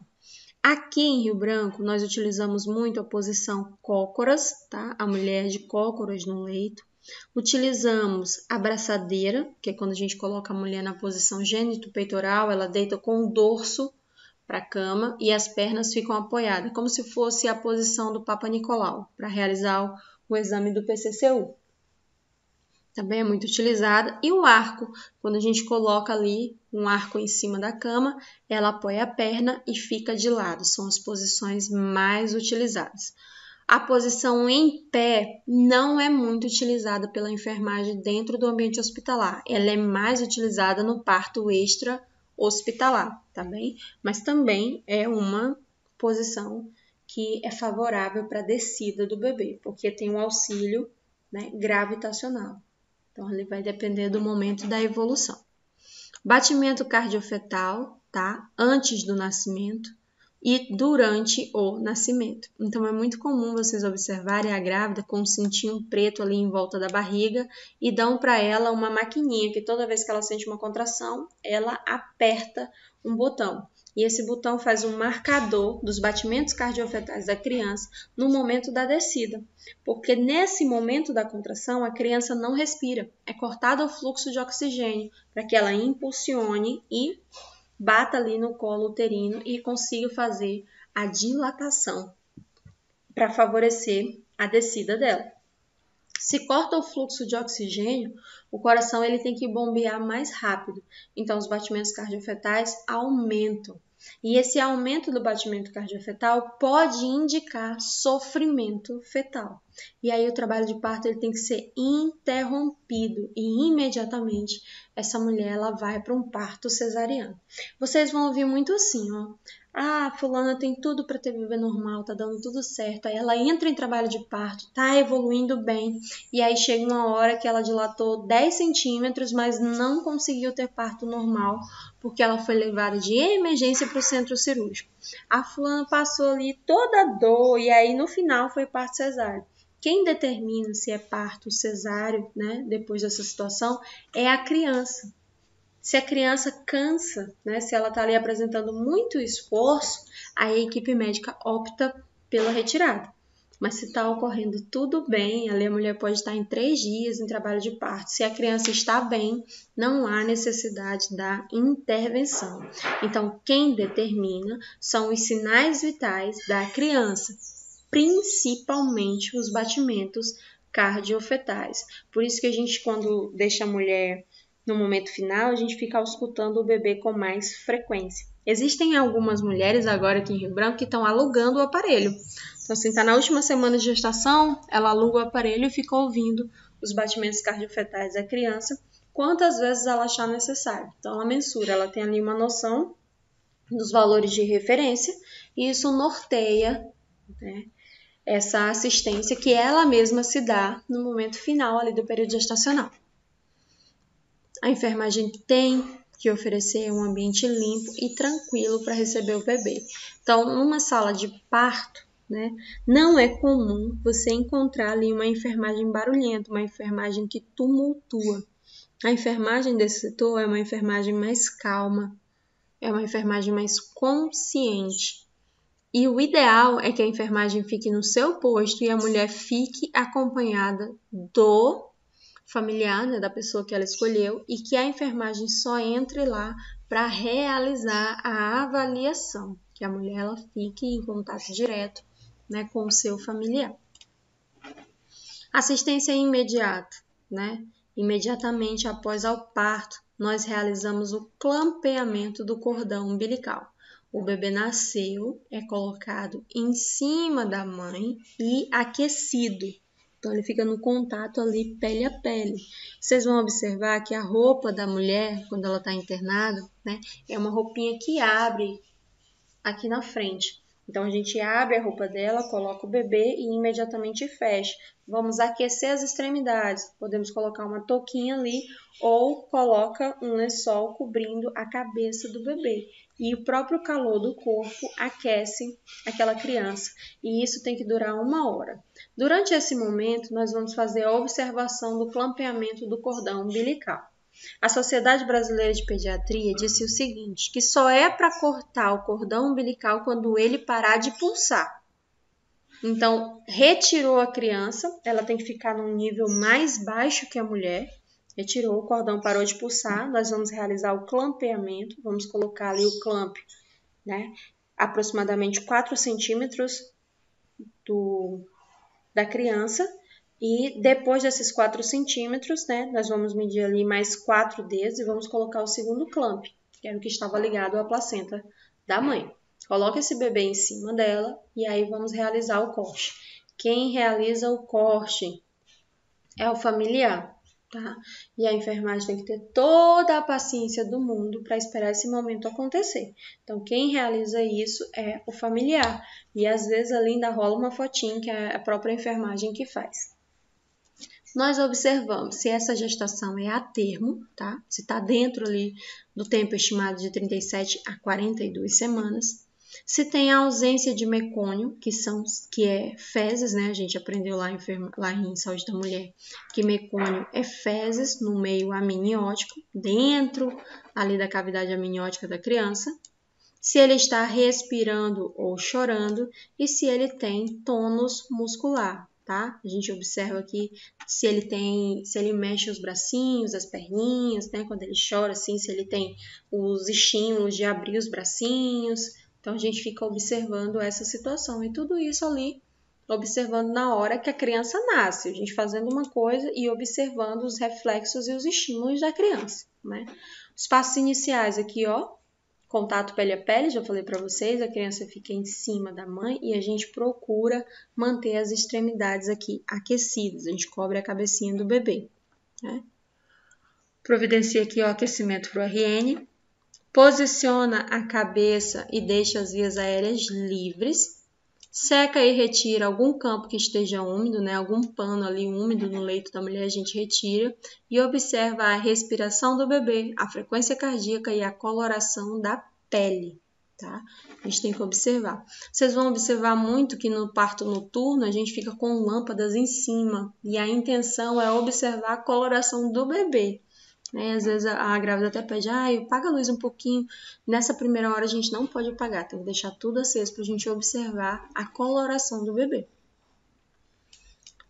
Aqui em Rio Branco, nós utilizamos muito a posição cócoras, tá? A mulher de cócoras no leito. Utilizamos a braçadeira, que é quando a gente coloca a mulher na posição gênito-peitoral, ela deita com o dorso para a cama e as pernas ficam apoiadas, como se fosse a posição do Papa Nicolau, para realizar o exame do PCCU. Também é muito utilizada. E o arco, quando a gente coloca ali um arco em cima da cama, ela apoia a perna e fica de lado. São as posições mais utilizadas. A posição em pé não é muito utilizada pela enfermagem dentro do ambiente hospitalar. Ela é mais utilizada no parto extra-hospitalar, tá bem? Mas também é uma posição que é favorável para a descida do bebê, porque tem um auxílio, né, gravitacional. Então, ele vai depender do momento da evolução. Batimento cardiofetal, tá? Antes do nascimento. e durante o nascimento. Então, é muito comum vocês observarem a grávida com um cintinho preto ali em volta da barriga e dão para ela uma maquininha que toda vez que ela sente uma contração, ela aperta um botão. E esse botão faz um marcador dos batimentos cardiofetais da criança no momento da descida. Porque nesse momento da contração, a criança não respira. É cortado o fluxo de oxigênio para que ela impulsione e bata ali no colo uterino e consiga fazer a dilatação para favorecer a descida dela. Se corta o fluxo de oxigênio, o coração ele tem que bombear mais rápido. Então, os batimentos cardiofetais aumentam. E esse aumento do batimento cardiofetal pode indicar sofrimento fetal. E aí o trabalho de parto ele tem que ser interrompido e imediatamente essa mulher ela vai para um parto cesariano. Vocês vão ouvir muito assim, ó. Ah, fulana tem tudo para ter bebê normal, tá dando tudo certo. Aí ela entra em trabalho de parto, tá evoluindo bem. E aí chega uma hora que ela dilatou 10 centímetros, mas não conseguiu ter parto normal, porque ela foi levada de emergência para o centro cirúrgico. A fulana passou ali toda a dor e aí no final foi parto cesáreo. Quem determina se é parto cesáreo, né, depois dessa situação, é a criança. Se a criança cansa, né, se ela está ali apresentando muito esforço, a equipe médica opta pela retirada. Mas se está ocorrendo tudo bem, ali a mulher pode estar em 3 dias em trabalho de parto. Se a criança está bem, não há necessidade da intervenção. Então, quem determina são os sinais vitais da criança, principalmente os batimentos cardiofetais. Por isso que a gente, quando deixa a mulher no momento final, a gente fica auscultando o bebê com mais frequência. Existem algumas mulheres agora aqui em Rio Branco que estão alugando o aparelho. Então, assim, está na última semana de gestação, ela aluga o aparelho e fica ouvindo os batimentos cardiofetais da criança, quantas vezes ela achar necessário. Então, ela mensura, ela tem ali uma noção dos valores de referência e isso norteia, né, essa assistência que ela mesma se dá no momento final ali do período gestacional. A enfermagem tem que oferecer um ambiente limpo e tranquilo para receber o bebê. Então, numa sala de parto, né, não é comum você encontrar ali uma enfermagem barulhenta, uma enfermagem que tumultua. A enfermagem desse setor é uma enfermagem mais calma, é uma enfermagem mais consciente. E o ideal é que a enfermagem fique no seu posto e a mulher fique acompanhada do familiar, né, da pessoa que ela escolheu, e que a enfermagem só entre lá para realizar a avaliação, que a mulher ela fique em contato direto, né, com o seu familiar. Assistência imediata, né? Imediatamente após o parto, nós realizamos o clampeamento do cordão umbilical. O bebê nasceu, é colocado em cima da mãe e aquecido. Então, ele fica no contato ali, pele a pele. Vocês vão observar que a roupa da mulher, quando ela está internada, né, é uma roupinha que abre aqui na frente. Então, a gente abre a roupa dela, coloca o bebê e imediatamente fecha. Vamos aquecer as extremidades. Podemos colocar uma touquinha ali ou coloca um lençol cobrindo a cabeça do bebê. E o próprio calor do corpo aquece aquela criança. E isso tem que durar 1 hora. Durante esse momento, nós vamos fazer a observação do clampeamento do cordão umbilical. A Sociedade Brasileira de Pediatria disse o seguinte, que só é para cortar o cordão umbilical quando ele parar de pulsar. Então, retirou a criança, ela tem que ficar num nível mais baixo que a mulher. Retirou, o cordão parou de pulsar, nós vamos realizar o clampeamento, vamos colocar ali o clamp, né, aproximadamente 4 centímetros da criança. E depois desses 4 centímetros, né, nós vamos medir ali mais 4 dedos e vamos colocar o segundo clamp, que era o que estava ligado à placenta da mãe. Coloca esse bebê em cima dela e aí vamos realizar o corte. Quem realiza o corte é o familiar, tá? E a enfermagem tem que ter toda a paciência do mundo para esperar esse momento acontecer. Então, quem realiza isso é o familiar. E às vezes ali ainda rola uma fotinha que é a própria enfermagem que faz. Nós observamos se essa gestação é a termo, tá? Se está dentro ali do tempo estimado de 37 a 42 semanas. Se tem a ausência de mecônio, que é fezes, né? A gente aprendeu lá em Saúde da Mulher, que mecônio é fezes no meio amniótico, dentro ali da cavidade amniótica da criança. Se ele está respirando ou chorando e se ele tem tônus muscular, tá? A gente observa aqui se ele mexe os bracinhos, as perninhas, né? Quando ele chora, assim, se ele tem os estímulos de abrir os bracinhos. Então, a gente fica observando essa situação e tudo isso ali, observando na hora que a criança nasce. A gente fazendo uma coisa e observando os reflexos e os estímulos da criança, né? Os passos iniciais aqui, ó. Contato pele a pele, já falei para vocês, a criança fica em cima da mãe e a gente procura manter as extremidades aqui aquecidas, a gente cobre a cabecinha do bebê, né? Providencia aqui o aquecimento para o RN, posiciona a cabeça e deixa as vias aéreas livres, seca e retira algum campo que esteja úmido, né? Algum pano ali úmido no leito da mulher, a gente retira e observa a respiração do bebê, a frequência cardíaca e a coloração da pele, tá? A gente tem que observar. Vocês vão observar muito que no parto noturno a gente fica com lâmpadas em cima e a intenção é observar a coloração do bebê. Às vezes a grávida até pede, apaga a luz um pouquinho. Nessa primeira hora a gente não pode apagar, tem que deixar tudo aceso para a gente observar a coloração do bebê.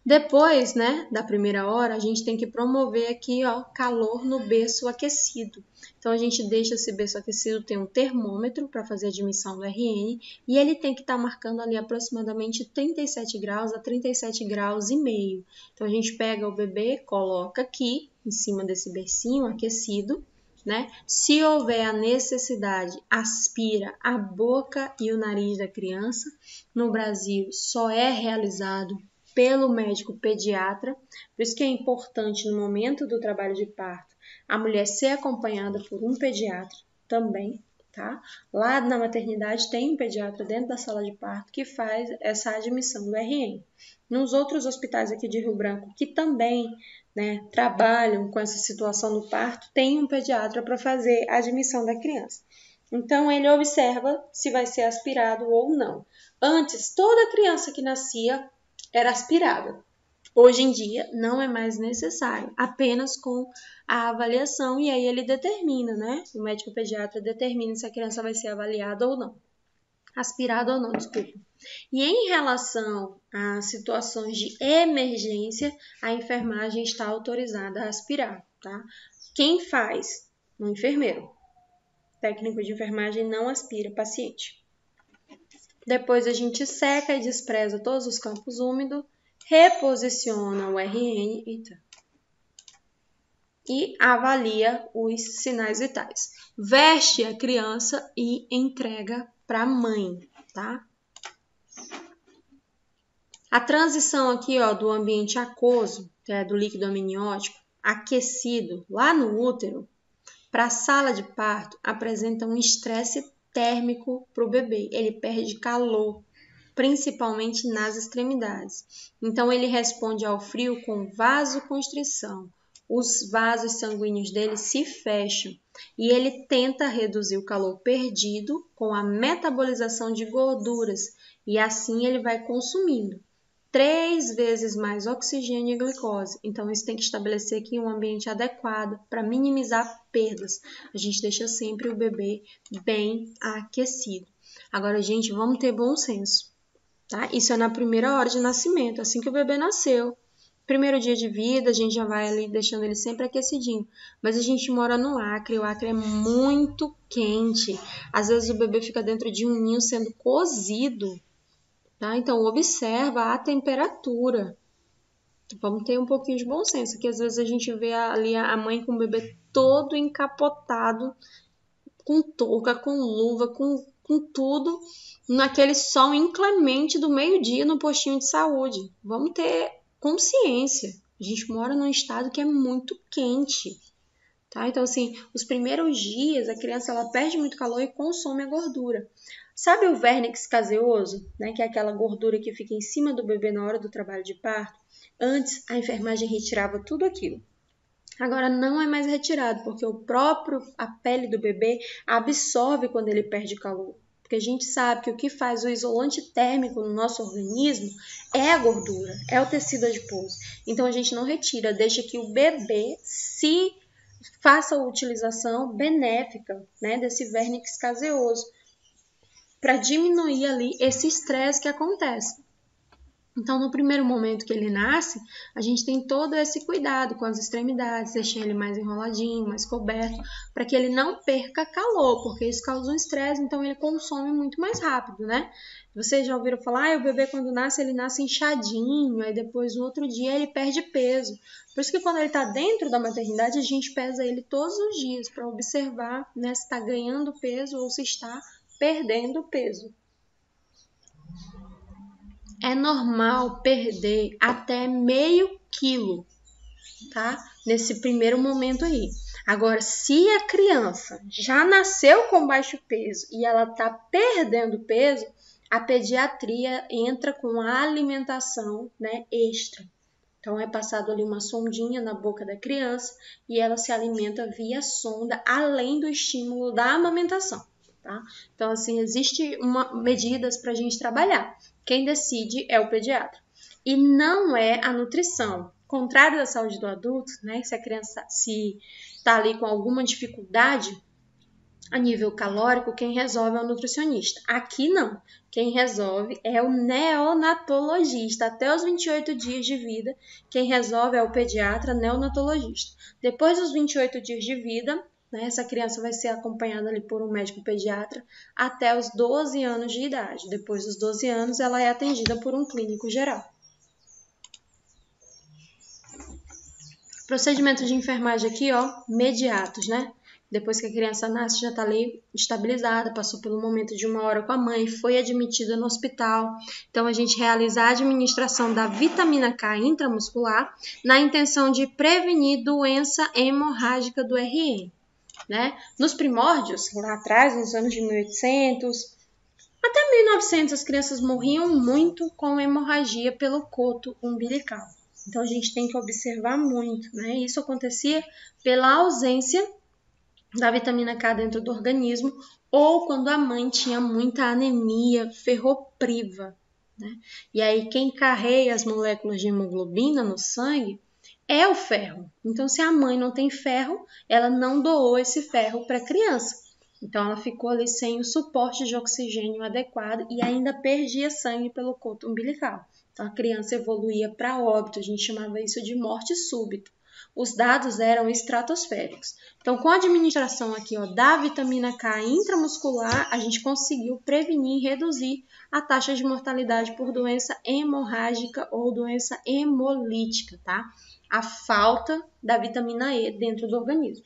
Depois, né, da primeira hora, a gente tem que promover aqui, ó, calor no berço aquecido. Então a gente deixa esse berço aquecido, tem um termômetro para fazer a admissão do RN e ele tem que estar marcando ali aproximadamente 37 graus a 37 graus e meio. Então a gente pega o bebê, coloca aqui em cima desse bercinho aquecido, né? Se houver a necessidade, aspira a boca e o nariz da criança. No Brasil só é realizado pelo médico pediatra, por isso que é importante no momento do trabalho de parto a mulher ser acompanhada por um pediatra também, tá? Lá na maternidade tem um pediatra dentro da sala de parto que faz essa admissão do RN. Nos outros hospitais aqui de Rio Branco que também, né, trabalham com essa situação do parto, tem um pediatra para fazer a admissão da criança. Então ele observa se vai ser aspirado ou não. Antes, toda criança que nascia era aspirada. Hoje em dia não é mais necessário, apenas com a avaliação e aí ele determina, né? O médico pediatra determina se a criança vai ser avaliada ou não. Aspirada ou não, desculpa. E em relação a situações de emergência, a enfermagem está autorizada a aspirar, tá? Quem faz? O enfermeiro. O técnico de enfermagem não aspira paciente. Depois a gente seca e despreza todos os campos úmidos, reposiciona o RN e avalia os sinais vitais. Veste a criança e entrega para a mãe, tá? A transição aqui, ó, do ambiente aquoso, que é do líquido amniótico, aquecido lá no útero, para a sala de parto, apresenta um estresse térmico para o bebê. Ele perde calor, principalmente nas extremidades. Então, ele responde ao frio com vasoconstrição. Os vasos sanguíneos dele se fecham e ele tenta reduzir o calor perdido com a metabolização de gorduras e assim ele vai consumindo 3 vezes mais oxigênio e glicose. Então, isso tem que estabelecer aqui um ambiente adequado para minimizar perdas. A gente deixa sempre o bebê bem aquecido. Agora, gente, vamos ter bom senso, tá? Isso é na primeira hora de nascimento, assim que o bebê nasceu. Primeiro dia de vida, a gente já vai ali deixando ele sempre aquecidinho. Mas a gente mora no Acre, o Acre é muito quente. Às vezes o bebê fica dentro de um ninho sendo cozido. Tá? Então, observa a temperatura. Vamos ter um pouquinho de bom senso, que às vezes a gente vê ali a mãe com o bebê todo encapotado, com touca, com luva, com tudo, naquele sol inclemente do meio-dia no postinho de saúde. Vamos ter consciência. A gente mora num estado que é muito quente. Tá? Então, assim, os primeiros dias a criança ela perde muito calor e consome a gordura. Sabe o vernix caseoso, né, que é aquela gordura que fica em cima do bebê na hora do trabalho de parto? Antes, a enfermagem retirava tudo aquilo. Agora não é mais retirado, porque a pele do bebê absorve quando ele perde calor. Porque a gente sabe que o que faz o isolante térmico no nosso organismo é a gordura, é o tecido adiposo. Então a gente não retira, deixa que o bebê se faça a utilização benéfica, né, desse vernix caseoso para diminuir ali esse estresse que acontece. Então, no primeiro momento que ele nasce, a gente tem todo esse cuidado com as extremidades, deixar ele mais enroladinho, mais coberto, para que ele não perca calor, porque isso causa um estresse, então ele consome muito mais rápido, né? Vocês já ouviram falar, o bebê quando nasce, ele nasce inchadinho, aí depois no outro dia ele perde peso. Por isso que quando ele está dentro da maternidade, a gente pesa ele todos os dias para observar, né, se está ganhando peso ou se está perdendo peso. É normal perder até meio quilo, tá? Nesse primeiro momento aí. Agora, se a criança já nasceu com baixo peso e ela tá perdendo peso, a pediatria entra com a alimentação, né, extra. Então, é passado ali uma sondinha na boca da criança e ela se alimenta via sonda, além do estímulo da amamentação, tá? Então, assim, existem medidas para a gente trabalhar. Quem decide é o pediatra. E não é a nutrição. Contrário da saúde do adulto, né? Se a criança está ali com alguma dificuldade a nível calórico, quem resolve é o nutricionista. Aqui não. Quem resolve é o neonatologista. Até os 28 dias de vida, quem resolve é o pediatra neonatologista. Depois dos 28 dias de vida, né, essa criança vai ser acompanhada ali por um médico pediatra até os 12 anos de idade. Depois dos 12 anos, ela é atendida por um clínico geral. Procedimento de enfermagem aqui, ó, imediatos, né? Depois que a criança nasce, já está ali estabilizada, passou pelo momento de 1 hora com a mãe, foi admitida no hospital. Então, a gente realiza a administração da vitamina K intramuscular na intenção de prevenir doença hemorrágica do RN. Né? Nos primórdios, lá atrás, nos anos de 1800, até 1900, as crianças morriam muito com hemorragia pelo coto umbilical. Então, a gente tem que observar muito, né? Isso acontecia pela ausência da vitamina K dentro do organismo ou quando a mãe tinha muita anemia ferropriva, né? E aí, quem carrega as moléculas de hemoglobina no sangue é o ferro. Então, se a mãe não tem ferro, ela não doou esse ferro para a criança. Então, ela ficou ali sem o suporte de oxigênio adequado e ainda perdia sangue pelo coto umbilical. Então, a criança evoluía para óbito. A gente chamava isso de morte súbita. Os dados eram estratosféricos. Então, com a administração aqui, ó, da vitamina K intramuscular, a gente conseguiu prevenir e reduzir a taxa de mortalidade por doença hemorrágica ou doença hemolítica, tá? A falta da vitamina E dentro do organismo.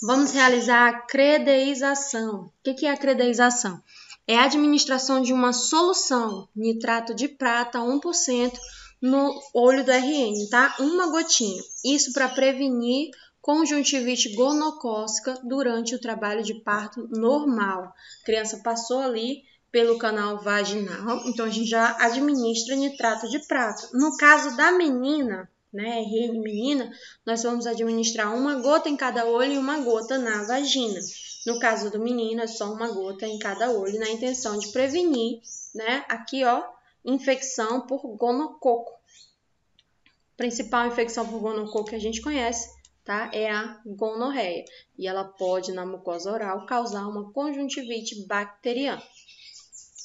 Vamos realizar a credeização. O que é a credeização? É a administração de uma solução, nitrato de prata 1%, no olho do RN, tá? Uma gotinha. Isso para prevenir conjuntivite gonocócica durante o trabalho de parto normal. A criança passou ali pelo canal vaginal, então a gente já administra nitrato de prata. No caso da menina, né, RN menina, nós vamos administrar 1 gota em cada olho e 1 gota na vagina. No caso do menino, é só 1 gota em cada olho, na intenção de prevenir, né, aqui, ó, infecção por gonococo. A principal infecção por gonococo que a gente conhece, tá, é a gonorreia. E ela pode, na mucosa oral, causar uma conjuntivite bacteriana.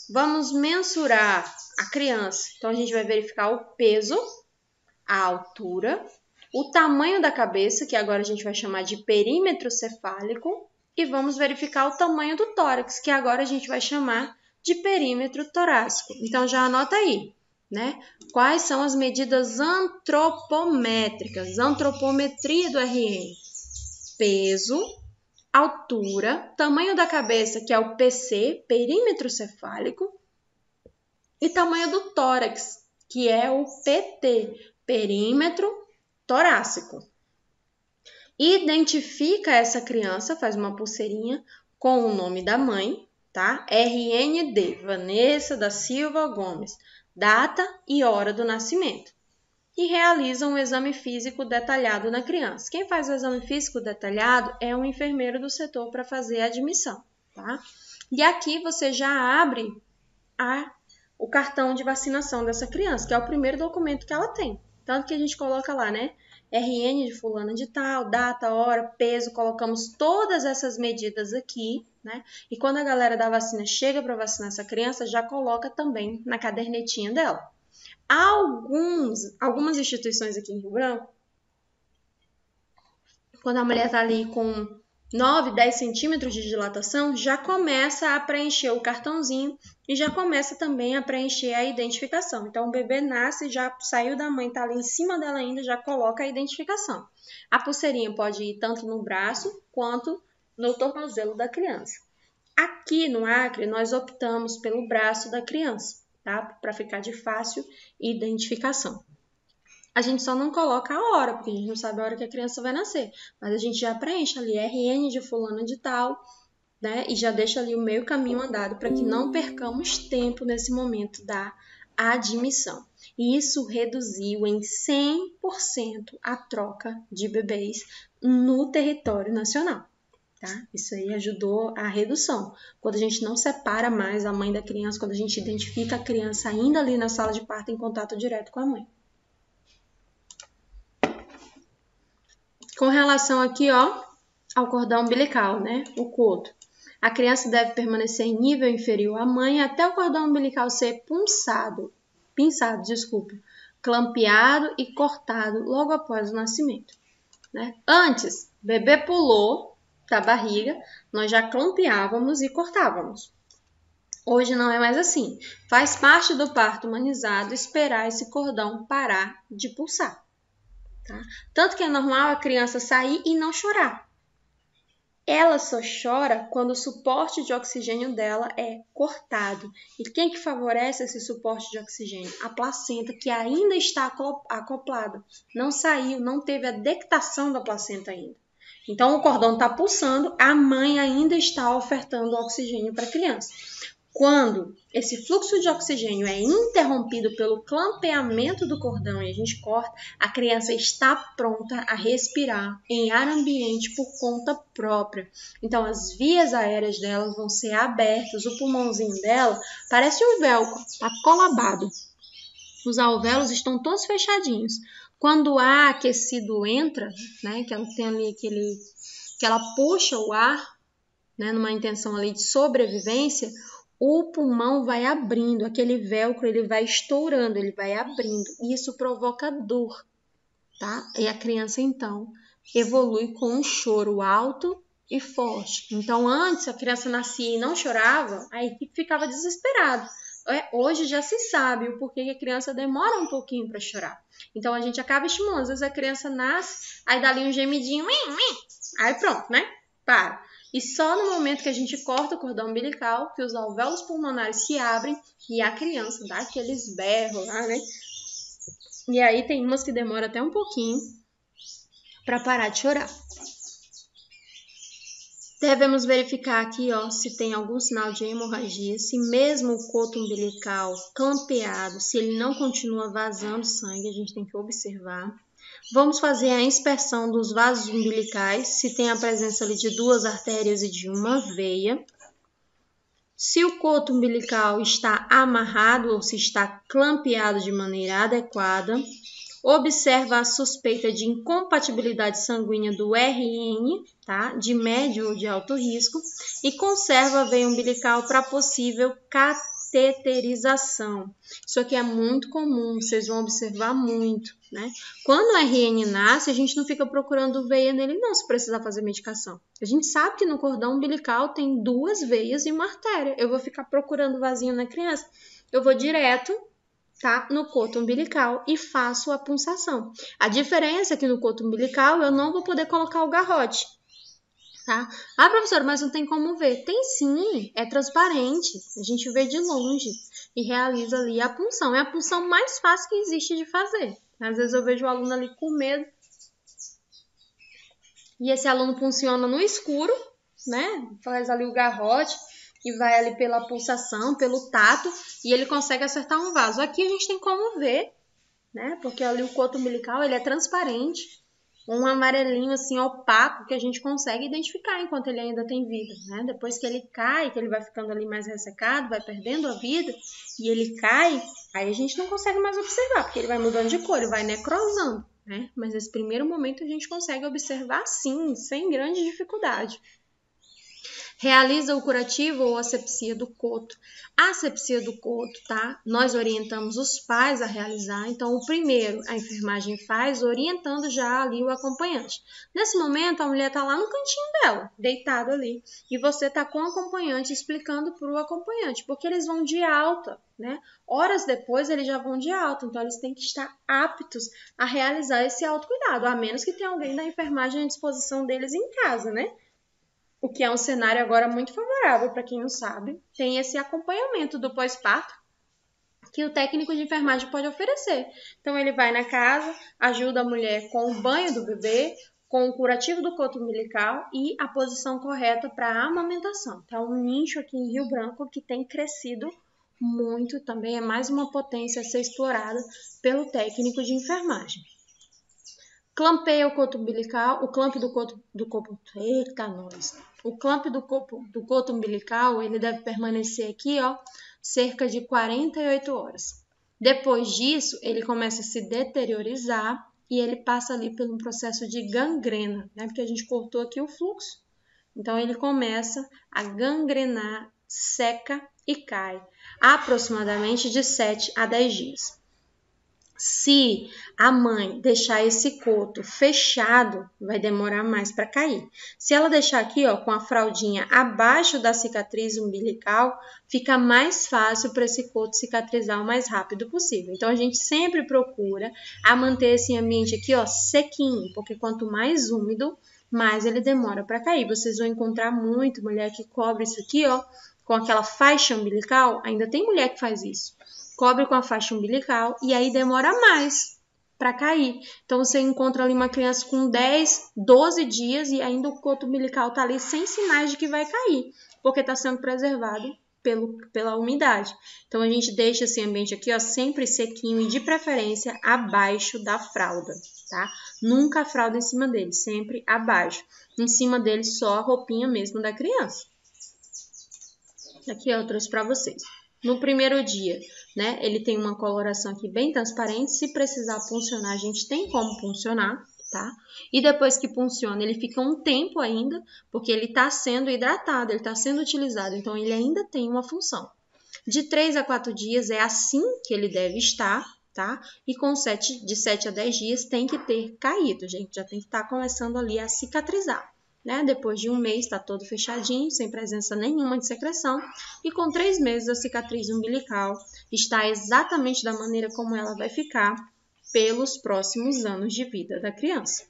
Vamos mensurar a criança. Então, a gente vai verificar o peso, a altura, o tamanho da cabeça, que agora a gente vai chamar de perímetro cefálico, e vamos verificar o tamanho do tórax, que agora a gente vai chamar de perímetro torácico. Então, já anota aí, né? Quais são as medidas antropométricas? Antropometria do RN. Peso, altura, tamanho da cabeça, que é o PC, perímetro cefálico, e tamanho do tórax, que é o PT, perímetro torácico. Identifica essa criança, faz uma pulseirinha com o nome da mãe, tá? RND, Vanessa da Silva Gomes, data e hora do nascimento. e realiza um exame físico detalhado na criança. Quem faz o exame físico detalhado é um enfermeiro do setor para fazer a admissão, tá? E aqui você já abre o cartão de vacinação dessa criança, que é o primeiro documento que ela tem. Tanto que a gente coloca lá, né? RN de fulana de tal, data, hora, peso, colocamos todas essas medidas aqui, né? E quando a galera da vacina chega para vacinar essa criança, já coloca também na cadernetinha dela. Algumas instituições aqui em Rio Branco, quando a mulher está ali com 9, 10 centímetros de dilatação, já começa a preencher o cartãozinho e já começa também a preencher a identificação. Então, o bebê nasce, já saiu da mãe, está ali em cima dela ainda, já coloca a identificação. A pulseirinha pode ir tanto no braço quanto no tornozelo da criança. Aqui no Acre, nós optamos pelo braço da criança, tá? Para ficar de fácil identificação. A gente só não coloca a hora, porque a gente não sabe a hora que a criança vai nascer. Mas a gente já preenche ali RN de fulano de tal, né? E já deixa ali o meio caminho andado para que não percamos tempo nesse momento da admissão. E isso reduziu em 100% a troca de bebês no território nacional. Tá? Isso aí ajudou a redução. Quando a gente não separa mais a mãe da criança, quando a gente identifica a criança ainda ali na sala de parto em contato direto com a mãe. Com relação aqui, ó, ao cordão umbilical, né? O coto. A criança deve permanecer em nível inferior à mãe até o cordão umbilical ser clampeado e cortado logo após o nascimento, né? Antes, bebê pulou da barriga, nós já clampeávamos e cortávamos. Hoje não é mais assim. Faz parte do parto humanizado esperar esse cordão parar de pulsar. Tá? Tanto que é normal a criança sair e não chorar. Ela só chora quando o suporte de oxigênio dela é cortado. E quem que favorece esse suporte de oxigênio? A placenta, que ainda está acoplada. Não saiu, não teve a dectação da placenta ainda. Então, o cordão está pulsando, a mãe ainda está ofertando oxigênio para a criança. Quando esse fluxo de oxigênio é interrompido pelo clampeamento do cordão e a gente corta, a criança está pronta a respirar em ar ambiente por conta própria. Então, as vias aéreas dela vão ser abertas, o pulmãozinho dela parece um velcro, está colabado. Os alvéolos estão todos fechadinhos. Quando o ar aquecido entra, né, que ela tem ali que ela puxa o ar, né, numa intenção ali de sobrevivência, o pulmão vai abrindo, aquele velcro ele vai estourando, ele vai abrindo, e isso provoca dor, tá? E a criança, então, evolui com um choro alto e forte. Então, antes a criança nascia e não chorava, a equipe ficava desesperada. Hoje já se sabe o porquê que a criança demora um pouquinho para chorar. Então, a gente acaba estimulando. Às vezes a criança nasce, aí dá ali um gemidinho, aí pronto, né? Para. E só no momento que a gente corta o cordão umbilical, que os alvéolos pulmonares se abrem e a criança dá aqueles berros lá, né? E aí tem umas que demoram até um pouquinho para parar de chorar. Devemos verificar aqui, ó, se tem algum sinal de hemorragia, se mesmo o coto umbilical clampeado, se ele não continua vazando sangue, a gente tem que observar. Vamos fazer a inspeção dos vasos umbilicais, se tem a presença ali de 2 artérias e de uma veia. Se o coto umbilical está amarrado ou se está clampeado de maneira adequada. Observa a suspeita de incompatibilidade sanguínea do RN, tá? De médio ou de alto risco, e conserva a veia umbilical para possível cateterização. Isso aqui é muito comum, vocês vão observar muito, né? Quando o RN nasce, a gente não fica procurando veia nele não, se precisar fazer medicação. A gente sabe que no cordão umbilical tem 2 veias e uma artéria. Eu vou ficar procurando vasinho na criança? Eu vou direto, tá, no coto umbilical e faço a punçação. A diferença é que no coto umbilical eu não vou poder colocar o garrote, tá? Ah, professora, mas não tem como ver. Tem sim, é transparente. A gente vê de longe e realiza ali a punção. É a punção mais fácil que existe de fazer. Às vezes eu vejo o aluno ali com medo e esse aluno funciona no escuro, né? Faz ali o garrote e vai ali pela pulsação, pelo tato, e ele consegue acertar um vaso. Aqui a gente tem como ver né? Porque ali o coto umbilical, ele é transparente, um amarelinho assim opaco que a gente consegue identificar enquanto ele ainda tem vida, né? Depois que ele cai, que ele vai ficando ali mais ressecado, vai perdendo a vida e ele cai, aí a gente não consegue mais observar, porque ele vai mudando de cor, ele vai necrosando, né? Mas nesse primeiro momento a gente consegue observar sim, sem grande dificuldade. Realiza o curativo ou asepsia do coto. A asepsia do coto, tá? Nós orientamos os pais a realizar. Então, o primeiro a enfermagem faz, orientando já ali o acompanhante. Nesse momento, a mulher tá lá no cantinho dela, deitada ali. E você tá com o acompanhante explicando para o acompanhante, porque eles vão de alta, né? Horas depois, eles já vão de alta. Então, eles têm que estar aptos a realizar esse autocuidado, a menos que tenha alguém da enfermagem à disposição deles em casa, né? O que é um cenário agora muito favorável para quem não sabe, tem esse acompanhamento do pós-parto que o técnico de enfermagem pode oferecer. Então, ele vai na casa, ajuda a mulher com o banho do bebê, com o curativo do coto umbilical e a posição correta para a amamentação. Então, um nicho aqui em Rio Branco que tem crescido muito, também é mais uma potência a ser explorada pelo técnico de enfermagem. Clampeia o coto umbilical, o clamp do coto eita nós. O clamp do coto umbilical, ele deve permanecer aqui, ó, cerca de 48 horas. Depois disso, ele começa a se deteriorizar e ele passa ali por um processo de gangrena, né? Porque a gente cortou aqui o fluxo. Então, ele começa a gangrenar, seca e cai, aproximadamente de 7 a 10 dias. Se a mãe deixar esse coto fechado, vai demorar mais para cair. Se ela deixar aqui, ó, com a fraldinha abaixo da cicatriz umbilical, fica mais fácil para esse coto cicatrizar o mais rápido possível. Então, a gente sempre procura a manter esse ambiente aqui, ó, sequinho, porque quanto mais úmido, mais ele demora para cair. Vocês vão encontrar muito mulher que cobre isso aqui, ó, com aquela faixa umbilical. Ainda tem mulher que faz isso. Cobre com a faixa umbilical e aí demora mais para cair. Então, você encontra ali uma criança com 10, 12 dias e ainda o coto umbilical está ali sem sinais de que vai cair, porque está sendo preservado pela umidade. Então, a gente deixa esse ambiente aqui, ó, sempre sequinho e de preferência abaixo da fralda, tá? Nunca a fralda em cima dele, sempre abaixo. Em cima dele só a roupinha mesmo da criança. Aqui eu trouxe para vocês. No primeiro dia, né, ele tem uma coloração aqui bem transparente. Se precisar puncionar, a gente tem como puncionar, tá? E depois que punciona, ele fica um tempo ainda, porque ele está sendo hidratado, ele está sendo utilizado. Então, ele ainda tem uma função. De 3 a 4 dias é assim que ele deve estar, tá? E com de 7 a 10 dias tem que ter caído, gente. Já tem que estar começando ali a cicatrizar. Né? Depois de um mês está todo fechadinho, sem presença nenhuma de secreção, e com 3 meses a cicatriz umbilical está exatamente da maneira como ela vai ficar pelos próximos anos de vida da criança.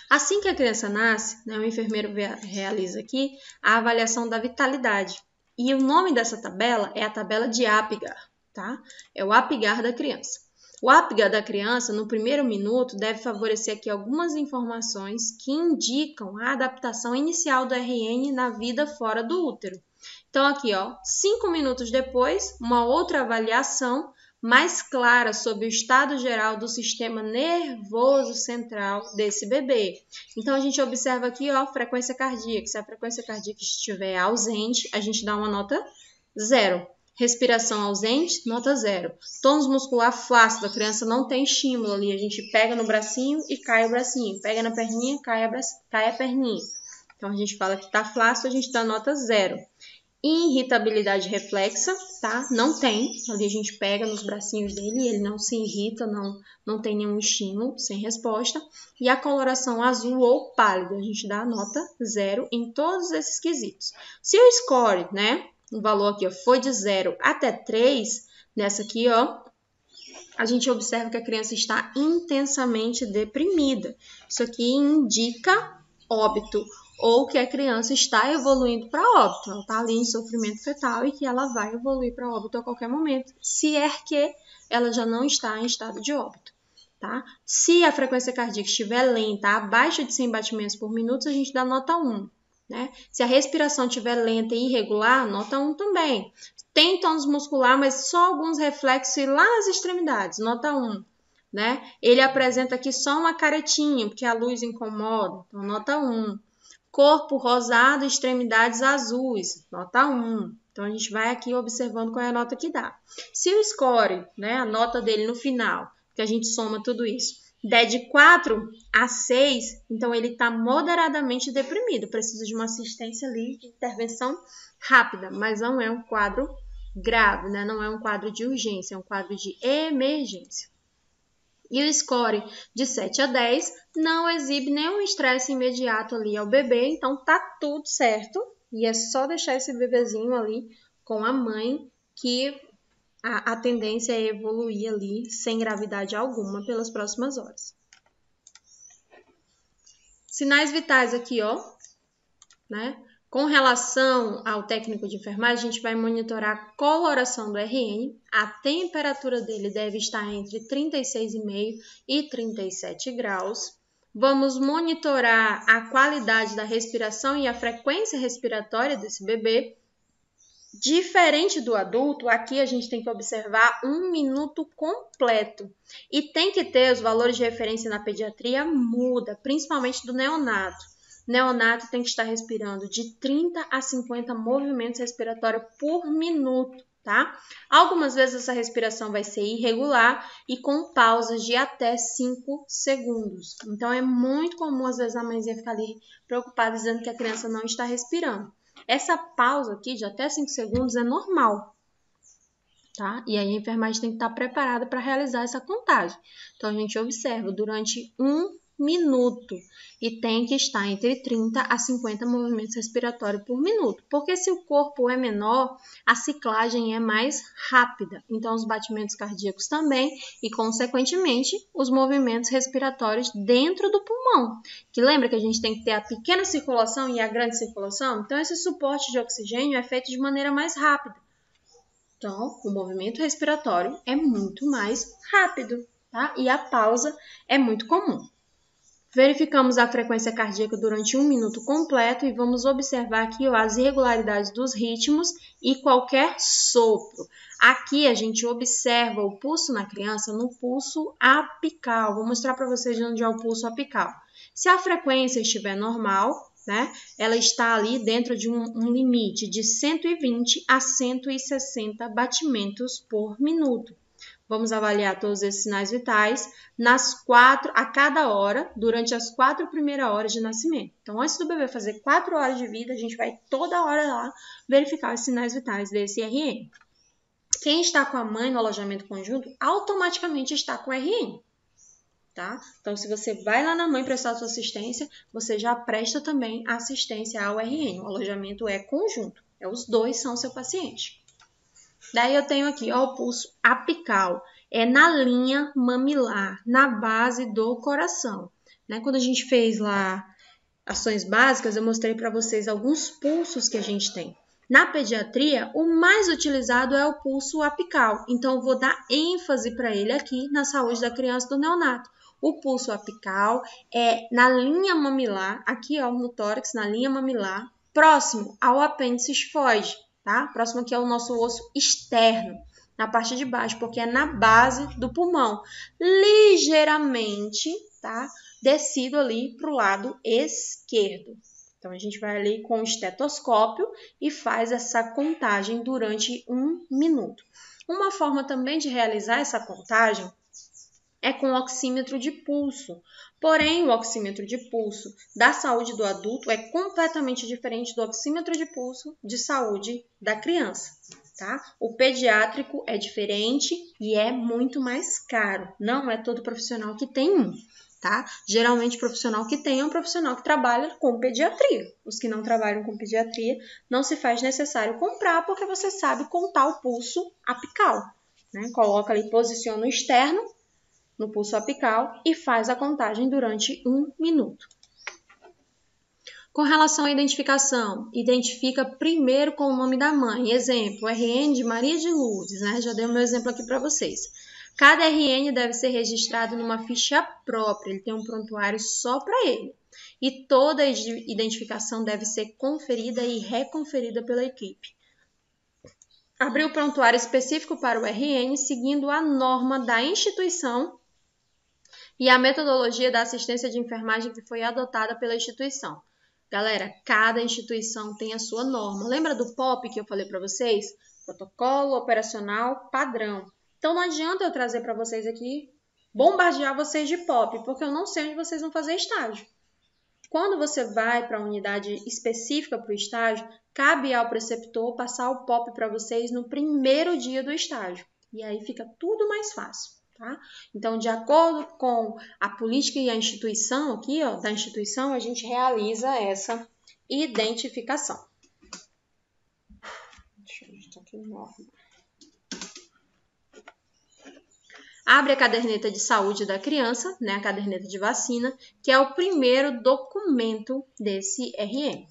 Assim que a criança nasce, né, o enfermeiro realiza aqui a avaliação da vitalidade. E o nome dessa tabela é a tabela de Apgar, tá? É o Apgar da criança. O Apgar da criança, no primeiro minuto, deve favorecer aqui algumas informações que indicam a adaptação inicial do RN na vida fora do útero. Então, aqui, ó, 5 minutos depois, uma outra avaliação mais clara sobre o estado geral do sistema nervoso central desse bebê. Então, a gente observa aqui, ó, frequência cardíaca. Se a frequência cardíaca estiver ausente, a gente dá uma nota 0. Respiração ausente, nota 0. Tônus muscular flácido, a criança não tem estímulo ali. A gente pega no bracinho e cai o bracinho. Pega na perninha, cai a perninha. Então, a gente fala que está flácido, a gente dá nota 0. Irritabilidade reflexa, tá? Não tem. Ali a gente pega nos bracinhos dele, ele não se irrita, não tem nenhum estímulo, sem resposta. E a coloração azul ou pálida, a gente dá nota 0 em todos esses quesitos. Se o score, né? O valor aqui, ó, foi de 0 até 3, nessa aqui, ó, a gente observa que a criança está intensamente deprimida. Isso aqui indica óbito, ou que a criança está evoluindo para óbito. Ela está ali em sofrimento fetal e que ela vai evoluir para óbito a qualquer momento, se é que ela já não está em estado de óbito. Tá? Se a frequência cardíaca estiver lenta, abaixo de 100 batimentos por minuto, a gente dá nota 1. Né? Se a respiração estiver lenta e irregular, nota 1 também. Tem tônus muscular, mas só alguns reflexos e lá nas extremidades. Nota 1. Né? Ele apresenta aqui só uma caretinha, porque a luz incomoda. Então, nota 1. Corpo rosado, extremidades azuis. Nota 1. Então, a gente vai aqui observando qual é a nota que dá. Se o score, né, a nota dele no final, que a gente soma tudo isso, der de 4 a 6, então ele está moderadamente deprimido. Precisa de uma assistência ali, de intervenção rápida, mas não é um quadro grave, né? Não é um quadro de urgência, é um quadro de emergência. E o score de 7 a 10 não exibe nenhum estresse imediato ali ao bebê, então tá tudo certo. E é só deixar esse bebezinho ali com a mãe, que a tendência é evoluir ali sem gravidade alguma pelas próximas horas. Sinais vitais aqui, ó, né? Com relação ao técnico de enfermagem, a gente vai monitorar a coloração do RN. A temperatura dele deve estar entre 36,5 e 37 graus. Vamos monitorar a qualidade da respiração e a frequência respiratória desse bebê. Diferente do adulto, aqui a gente tem que observar 1 minuto completo. E tem que ter os valores de referência na pediatria, muda, principalmente do neonato. Neonato tem que estar respirando de 30 a 50 movimentos respiratórios por minuto, tá? Algumas vezes essa respiração vai ser irregular e com pausas de até 5 segundos. Então, é muito comum, às vezes, a mãezinha ficar ali preocupada dizendo que a criança não está respirando. Essa pausa aqui de até 5 segundos é normal, tá? E aí a enfermagem tem que estar preparada para realizar essa contagem. Então, a gente observa durante 1 minuto e tem que estar entre 30 a 50 movimentos respiratórios por minuto, porque se o corpo é menor, a ciclagem é mais rápida, então os batimentos cardíacos também e, consequentemente, os movimentos respiratórios dentro do pulmão, que lembra que a gente tem que ter a pequena circulação e a grande circulação? Então, esse suporte de oxigênio é feito de maneira mais rápida. Então, o movimento respiratório é muito mais rápido, tá? E a pausa é muito comum. Verificamos a frequência cardíaca durante 1 minuto completo e vamos observar aqui as irregularidades dos ritmos e qualquer sopro. Aqui a gente observa o pulso na criança no pulso apical. Vou mostrar para vocês onde é o pulso apical. Se a frequência estiver normal, né, ela está ali dentro de um limite de 120 a 160 batimentos por minuto. Vamos avaliar todos esses sinais vitais a cada hora, durante as 4 primeiras horas de nascimento. Então, antes do bebê fazer 4 horas de vida, a gente vai toda hora lá verificar os sinais vitais desse RN. Quem está com a mãe no alojamento conjunto, automaticamente está com RN. Tá? Então, se você vai lá na mãe prestar sua assistência, você já presta também assistência ao RN. O alojamento é conjunto, os dois são seu paciente. Daí eu tenho aqui, ó, o pulso apical, é na linha mamilar, na base do coração. Né? Quando a gente fez lá ações básicas, eu mostrei para vocês alguns pulsos que a gente tem. Na pediatria, o mais utilizado é o pulso apical, então eu vou dar ênfase para ele aqui na saúde da criança e do neonato. O pulso apical é na linha mamilar, aqui ó, no tórax, na linha mamilar, próximo ao apêndice esfóide. Tá? Próximo aqui é o nosso osso externo, na parte de baixo, porque é na base do pulmão, ligeiramente, tá? Descido ali para o lado esquerdo. Então, a gente vai ali com o estetoscópio e faz essa contagem durante 1 minuto. Uma forma também de realizar essa contagem é com o oxímetro de pulso. Porém, o oxímetro de pulso da saúde do adulto é completamente diferente do oxímetro de pulso de saúde da criança, tá? O pediátrico é diferente e é muito mais caro. Não é todo profissional que tem um, tá? Geralmente, o profissional que tem é um profissional que trabalha com pediatria. Os que não trabalham com pediatria, não se faz necessário comprar, porque você sabe contar o pulso apical, né? Coloca ali, posiciona o externo no pulso apical e faz a contagem durante 1 minuto. Com relação à identificação, identifica primeiro com o nome da mãe. Exemplo, RN de Maria de Lourdes, né? Já dei o meu exemplo aqui para vocês. Cada RN deve ser registrado numa ficha própria, ele tem um prontuário só para ele. E toda identificação deve ser conferida e reconferida pela equipe. abrir o prontuário específico para o RN, seguindo a norma da instituição e a metodologia da assistência de enfermagem que foi adotada pela instituição. Galera, cada instituição tem a sua norma. Lembra do POP que eu falei para vocês? Protocolo Operacional Padrão. Então, não adianta eu trazer para vocês aqui, bombardear vocês de POP, porque eu não sei onde vocês vão fazer estágio. Quando você vai para a unidade específica para o estágio, cabe ao preceptor passar o POP para vocês no primeiro dia do estágio. E aí fica tudo mais fácil, tá? Então, de acordo com a política e a instituição aqui, ó, da instituição, a gente realiza essa identificação. Deixa eu ver aqui norma. Abre a caderneta de saúde da criança, né, a caderneta de vacina, que é o primeiro documento desse RN.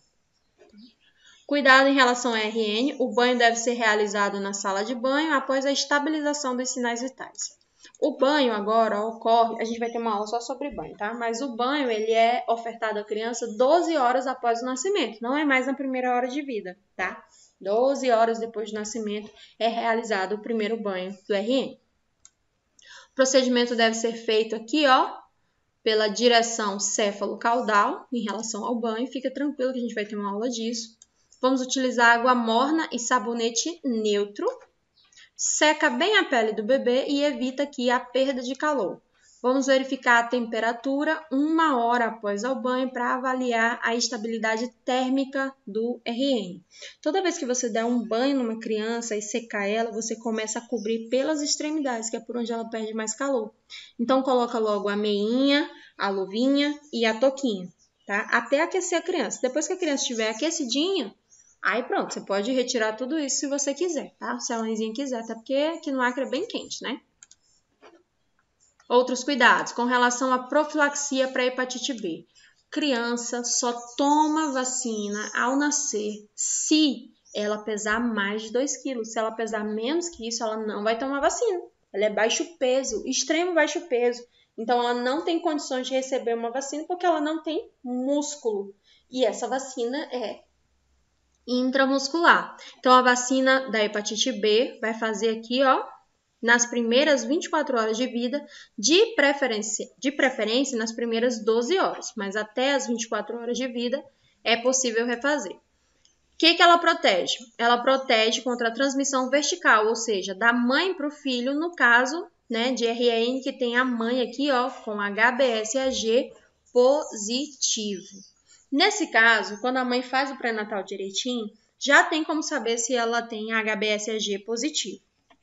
Cuidado em relação ao RN, o banho deve ser realizado na sala de banho após a estabilização dos sinais vitais. O banho agora ocorre, a gente vai ter uma aula só sobre banho, tá? Mas o banho, ele é ofertado à criança 12 horas após o nascimento, não é mais na primeira hora de vida, tá? 12 horas depois do nascimento é realizado o primeiro banho do RN. O procedimento deve ser feito aqui, ó, pela direção céfalo-caudal em relação ao banho. Fica tranquilo que a gente vai ter uma aula disso. Vamos utilizar água morna e sabonete neutro. Seca bem a pele do bebê e evita aqui a perda de calor. Vamos verificar a temperatura 1 hora após o banho para avaliar a estabilidade térmica do RN. Toda vez que você der um banho numa criança e secar ela, você começa a cobrir pelas extremidades, que é por onde ela perde mais calor. Então, coloca logo a meinha, a luvinha e a touquinha, tá? Até aquecer a criança. Depois que a criança estiver aquecidinha, aí pronto, você pode retirar tudo isso se você quiser, tá? Se a mãezinha quiser, até porque aqui no Acre é bem quente, né? Outros cuidados com relação à profilaxia para hepatite B. Criança só toma vacina ao nascer se ela pesar mais de 2 quilos. Se ela pesar menos que isso, ela não vai tomar vacina. Ela é baixo peso, extremo baixo peso. Então, ela não tem condições de receber uma vacina porque ela não tem músculo. E essa vacina é intramuscular. Então, a vacina da hepatite B vai fazer aqui, ó, nas primeiras 24 horas de vida, de preferência nas primeiras 12 horas, mas até as 24 horas de vida é possível refazer. O que ela protege? Ela protege contra a transmissão vertical, ou seja, da mãe para o filho, no caso, né, de RN, que tem a mãe aqui, ó, com HBsAg positivo. Nesse caso, quando a mãe faz o pré-natal direitinho, já tem como saber se ela tem HBsAg positivo.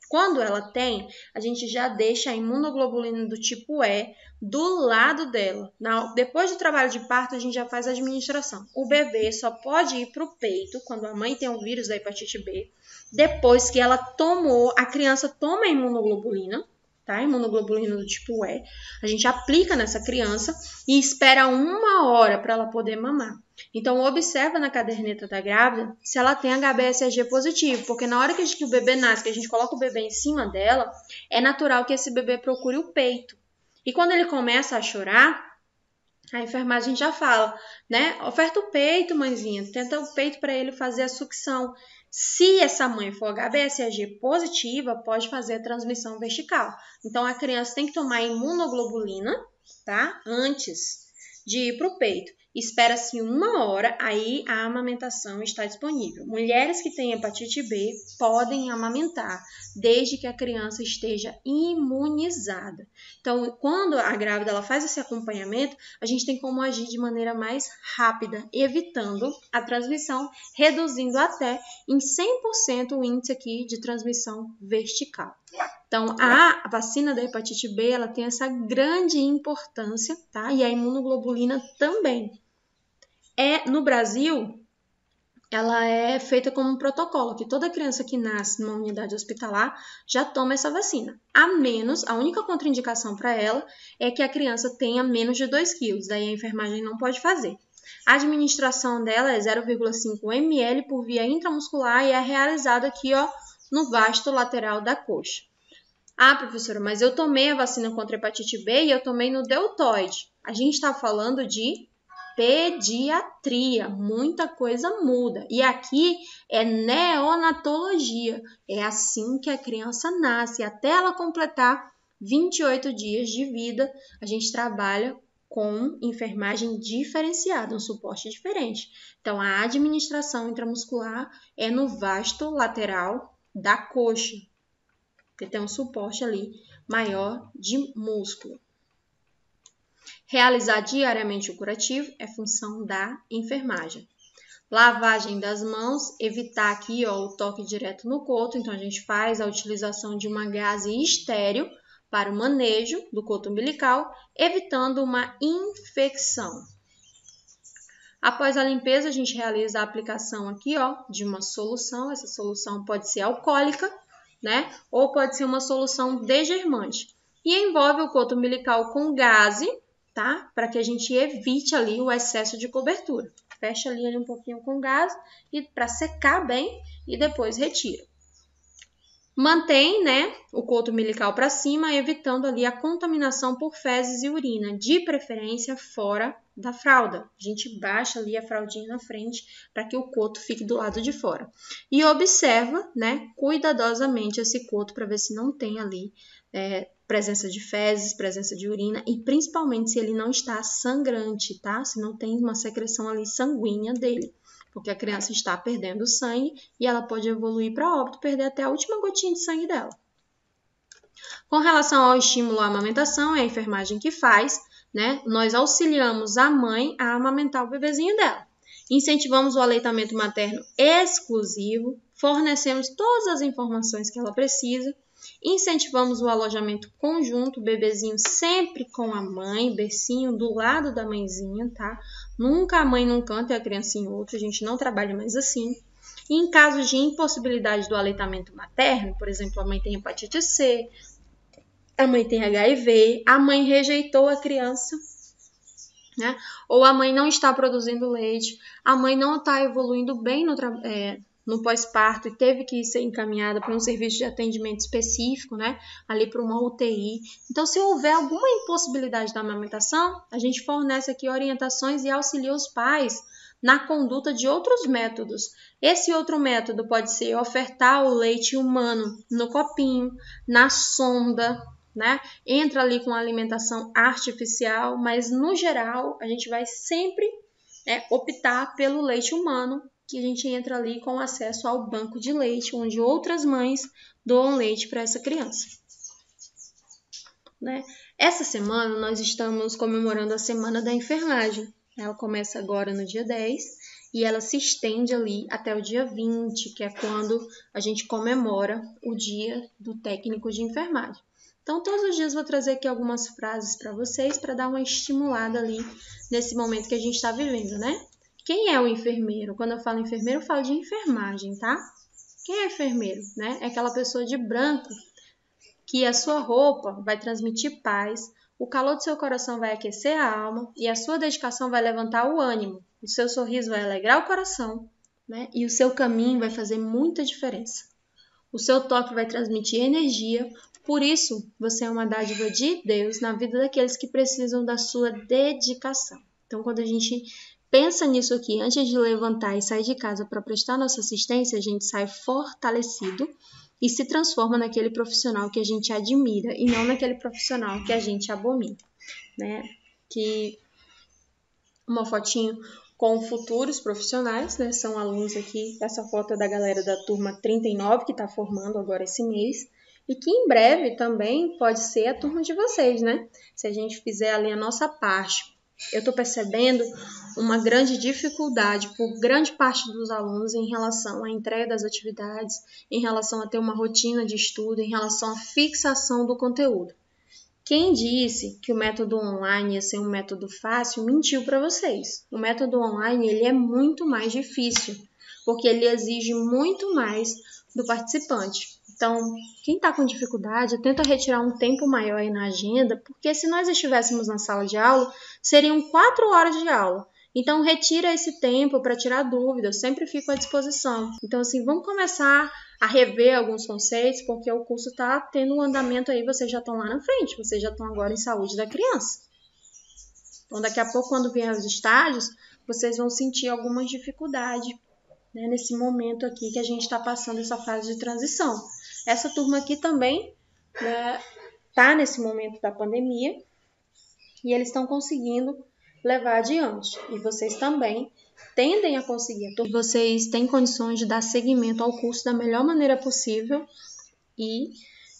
Quando ela tem, a gente já deixa a imunoglobulina do tipo E do lado dela. Depois do trabalho de parto, a gente já faz a administração. O bebê só pode ir para o peito, quando a mãe tem o vírus da hepatite B, depois que ela tomou, a criança toma a imunoglobulina, tá? Imunoglobulina do tipo E. A gente aplica nessa criança e espera 1 hora para ela poder mamar. Então, observa na caderneta da grávida se ela tem HBsAg positivo, porque na hora que o bebê nasce, que a gente coloca o bebê em cima dela, é natural que esse bebê procure o peito. E quando ele começa a chorar, a enfermagem já fala, né? Oferta o peito, mãezinha, tenta o peito para ele fazer a sucção. Se essa mãe for HBsAg positiva, pode fazer a transmissão vertical. Então, a criança tem que tomar imunoglobulina, tá? Antes de ir para o peito. Espera-se 1 hora, aí a amamentação está disponível. Mulheres que têm hepatite B podem amamentar, desde que a criança esteja imunizada. Então, quando a grávida ela faz esse acompanhamento, a gente tem como agir de maneira mais rápida, evitando a transmissão, reduzindo até em 100% o índice aqui de transmissão vertical. Então, a vacina da hepatite B, ela tem essa grande importância, tá? E a imunoglobulina também. No Brasil, ela é feita como um protocolo, que toda criança que nasce numa unidade hospitalar já toma essa vacina. A única contraindicação para ela é que a criança tenha menos de 2 quilos, daí a enfermagem não pode fazer. A administração dela é 0,5 ml por via intramuscular e é realizada aqui, ó, no vasto lateral da coxa. Ah, professora, mas eu tomei a vacina contra a hepatite B e eu tomei no deltoide. A gente está falando de pediatria, muita coisa muda. E aqui é neonatologia, é assim que a criança nasce, até ela completar 28 dias de vida, a gente trabalha com enfermagem diferenciada, um suporte diferente. Então, a administração intramuscular é no vasto lateral da coxa, que tem um suporte ali maior de músculo. Realizar diariamente o curativo é função da enfermagem. Lavagem das mãos, evitar aqui o toque direto no coto, então a gente faz a utilização de uma gaze estéril para o manejo do coto umbilical, evitando uma infecção. Após a limpeza, a gente realiza a aplicação aqui de uma solução. Essa solução pode ser alcoólica, né? Ou pode ser uma solução degermante. E envolve o coto umbilical com gaze, tá? Para que a gente evite ali o excesso de cobertura. Fecha ali um pouquinho com gás e para secar bem e depois retira. Mantém, né, o coto umbilical para cima, evitando ali a contaminação por fezes e urina, de preferência fora da fralda. A gente baixa ali a fraldinha na frente para que o coto fique do lado de fora. E observa, né, cuidadosamente esse coto para ver se não tem ali presença de fezes, presença de urina e principalmente se ele não está sangrante, tá? Se não tem uma secreção ali sanguínea dele. Porque a criança está perdendo sangue e ela pode evoluir para óbito, perder até a última gotinha de sangue dela. Com relação ao estímulo à amamentação, é a enfermagem que faz, né? Nós auxiliamos a mãe a amamentar o bebezinho dela. Incentivamos o aleitamento materno exclusivo, fornecemos todas as informações que ela precisa, incentivamos o alojamento conjunto, o bebezinho sempre com a mãe, bercinho do lado da mãezinha, tá? Nunca a mãe num canto e a criança em outro, a gente não trabalha mais assim. E em casos de impossibilidade do aleitamento materno, por exemplo, a mãe tem hepatite C, a mãe tem HIV, a mãe rejeitou a criança, né? Ou a mãe não está produzindo leite, a mãe não está evoluindo bem no pós-parto e teve que ser encaminhada para um serviço de atendimento específico, né? Ali para uma UTI. Então, se houver alguma impossibilidade da amamentação, a gente fornece aqui orientações e auxilia os pais na conduta de outros métodos. Esse outro método pode ser ofertar o leite humano no copinho, na sonda, né? Entra ali com alimentação artificial, mas no geral a gente vai sempre optar pelo leite humano, que a gente entra ali com acesso ao banco de leite, onde outras mães doam leite para essa criança. Né? Essa semana nós estamos comemorando a Semana da Enfermagem. Ela começa agora no dia 10 e ela se estende ali até o dia 20, que é quando a gente comemora o dia do técnico de enfermagem. Então, todos os dias vou trazer aqui algumas frases para vocês, para dar uma estimulada ali nesse momento que a gente está vivendo, né? Quem é o enfermeiro? Quando eu falo enfermeiro, eu falo de enfermagem, tá? Quem é enfermeiro, né? É aquela pessoa de branco que a sua roupa vai transmitir paz, o calor do seu coração vai aquecer a alma e a sua dedicação vai levantar o ânimo. O seu sorriso vai alegrar o coração, né? E o seu caminho vai fazer muita diferença. O seu toque vai transmitir energia, por isso você é uma dádiva de Deus na vida daqueles que precisam da sua dedicação. Então, quando a gente pensa nisso aqui, antes de levantar e sair de casa para prestar nossa assistência, a gente sai fortalecido e se transforma naquele profissional que a gente admira e não naquele profissional que a gente abomina, né? Que uma fotinho com futuros profissionais, né? São alunos aqui, essa foto é da galera da turma 39 que está formando agora esse mês e que em breve também pode ser a turma de vocês, né? Se a gente fizer ali a nossa parte. Eu estou percebendo uma grande dificuldade por grande parte dos alunos em relação à entrega das atividades, em relação a ter uma rotina de estudo, em relação à fixação do conteúdo. Quem disse que o método online ia ser um método fácil, mentiu para vocês. O método online ele é muito mais difícil, porque ele exige muito mais do participante. Então, quem está com dificuldade, tenta retirar um tempo maior aí na agenda, porque se nós estivéssemos na sala de aula, seriam 4 horas de aula. Então, retira esse tempo para tirar dúvidas, eu sempre fico à disposição. Então, assim, vamos começar a rever alguns conceitos, porque o curso está tendo um andamento aí, vocês já estão lá na frente, vocês já estão agora em saúde da criança. Então, daqui a pouco, quando vier os estágios, vocês vão sentir algumas dificuldades, né, nesse momento aqui que a gente está passando essa fase de transição. Essa turma aqui também, né, tá nesse momento da pandemia e eles estão conseguindo levar adiante. E vocês também tendem a conseguir. Vocês têm condições de dar seguimento ao curso da melhor maneira possível e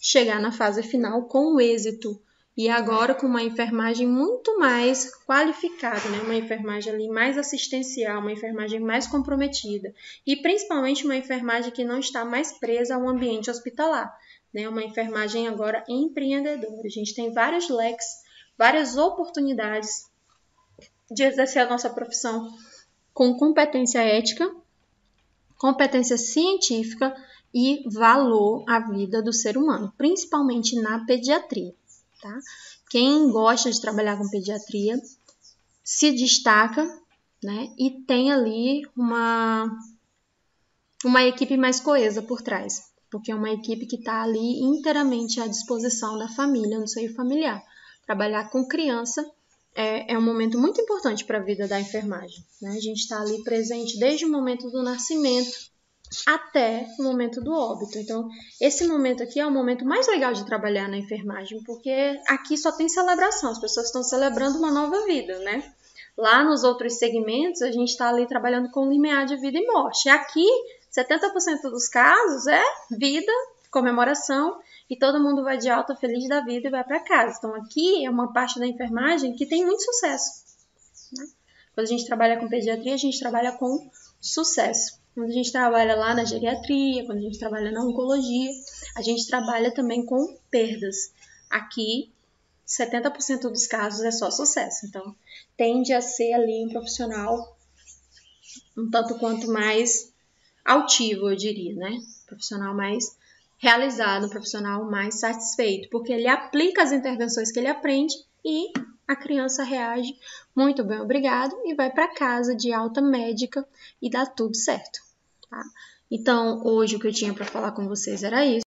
chegar na fase final com êxito. E agora com uma enfermagem muito mais qualificada, né? Uma enfermagem ali mais assistencial, uma enfermagem mais comprometida. E principalmente uma enfermagem que não está mais presa ao ambiente hospitalar, né? Uma enfermagem agora empreendedora. A gente tem vários leques, várias oportunidades de exercer a nossa profissão com competência ética, competência científica e valor à vida do ser humano, principalmente na pediatria. Tá? Quem gosta de trabalhar com pediatria se destaca, né? E tem ali uma equipe mais coesa por trás, porque é uma equipe que está ali inteiramente à disposição da família, no seio familiar. Trabalhar com criança é um momento muito importante para a vida da enfermagem, né? A gente está ali presente desde o momento do nascimento até o momento do óbito. Então, esse momento aqui é o momento mais legal de trabalhar na enfermagem, porque aqui só tem celebração, as pessoas estão celebrando uma nova vida, né? Lá nos outros segmentos, a gente está ali trabalhando com limiar de vida e morte. Aqui, 70% dos casos é vida, comemoração, e todo mundo vai de alta, feliz da vida e vai para casa. Então, aqui é uma parte da enfermagem que tem muito sucesso, né? Quando a gente trabalha com pediatria, a gente trabalha com sucesso. Quando a gente trabalha lá na geriatria, quando a gente trabalha na oncologia, a gente trabalha também com perdas. Aqui, 70% dos casos é só sucesso. Então, tende a ser ali um profissional um tanto quanto mais altivo, eu diria, né? Um profissional mais realizado, um profissional mais satisfeito, porque ele aplica as intervenções que ele aprende e a criança reage muito bem, obrigado, e vai para casa de alta médica e dá tudo certo, tá? Então, hoje o que eu tinha para falar com vocês era isso.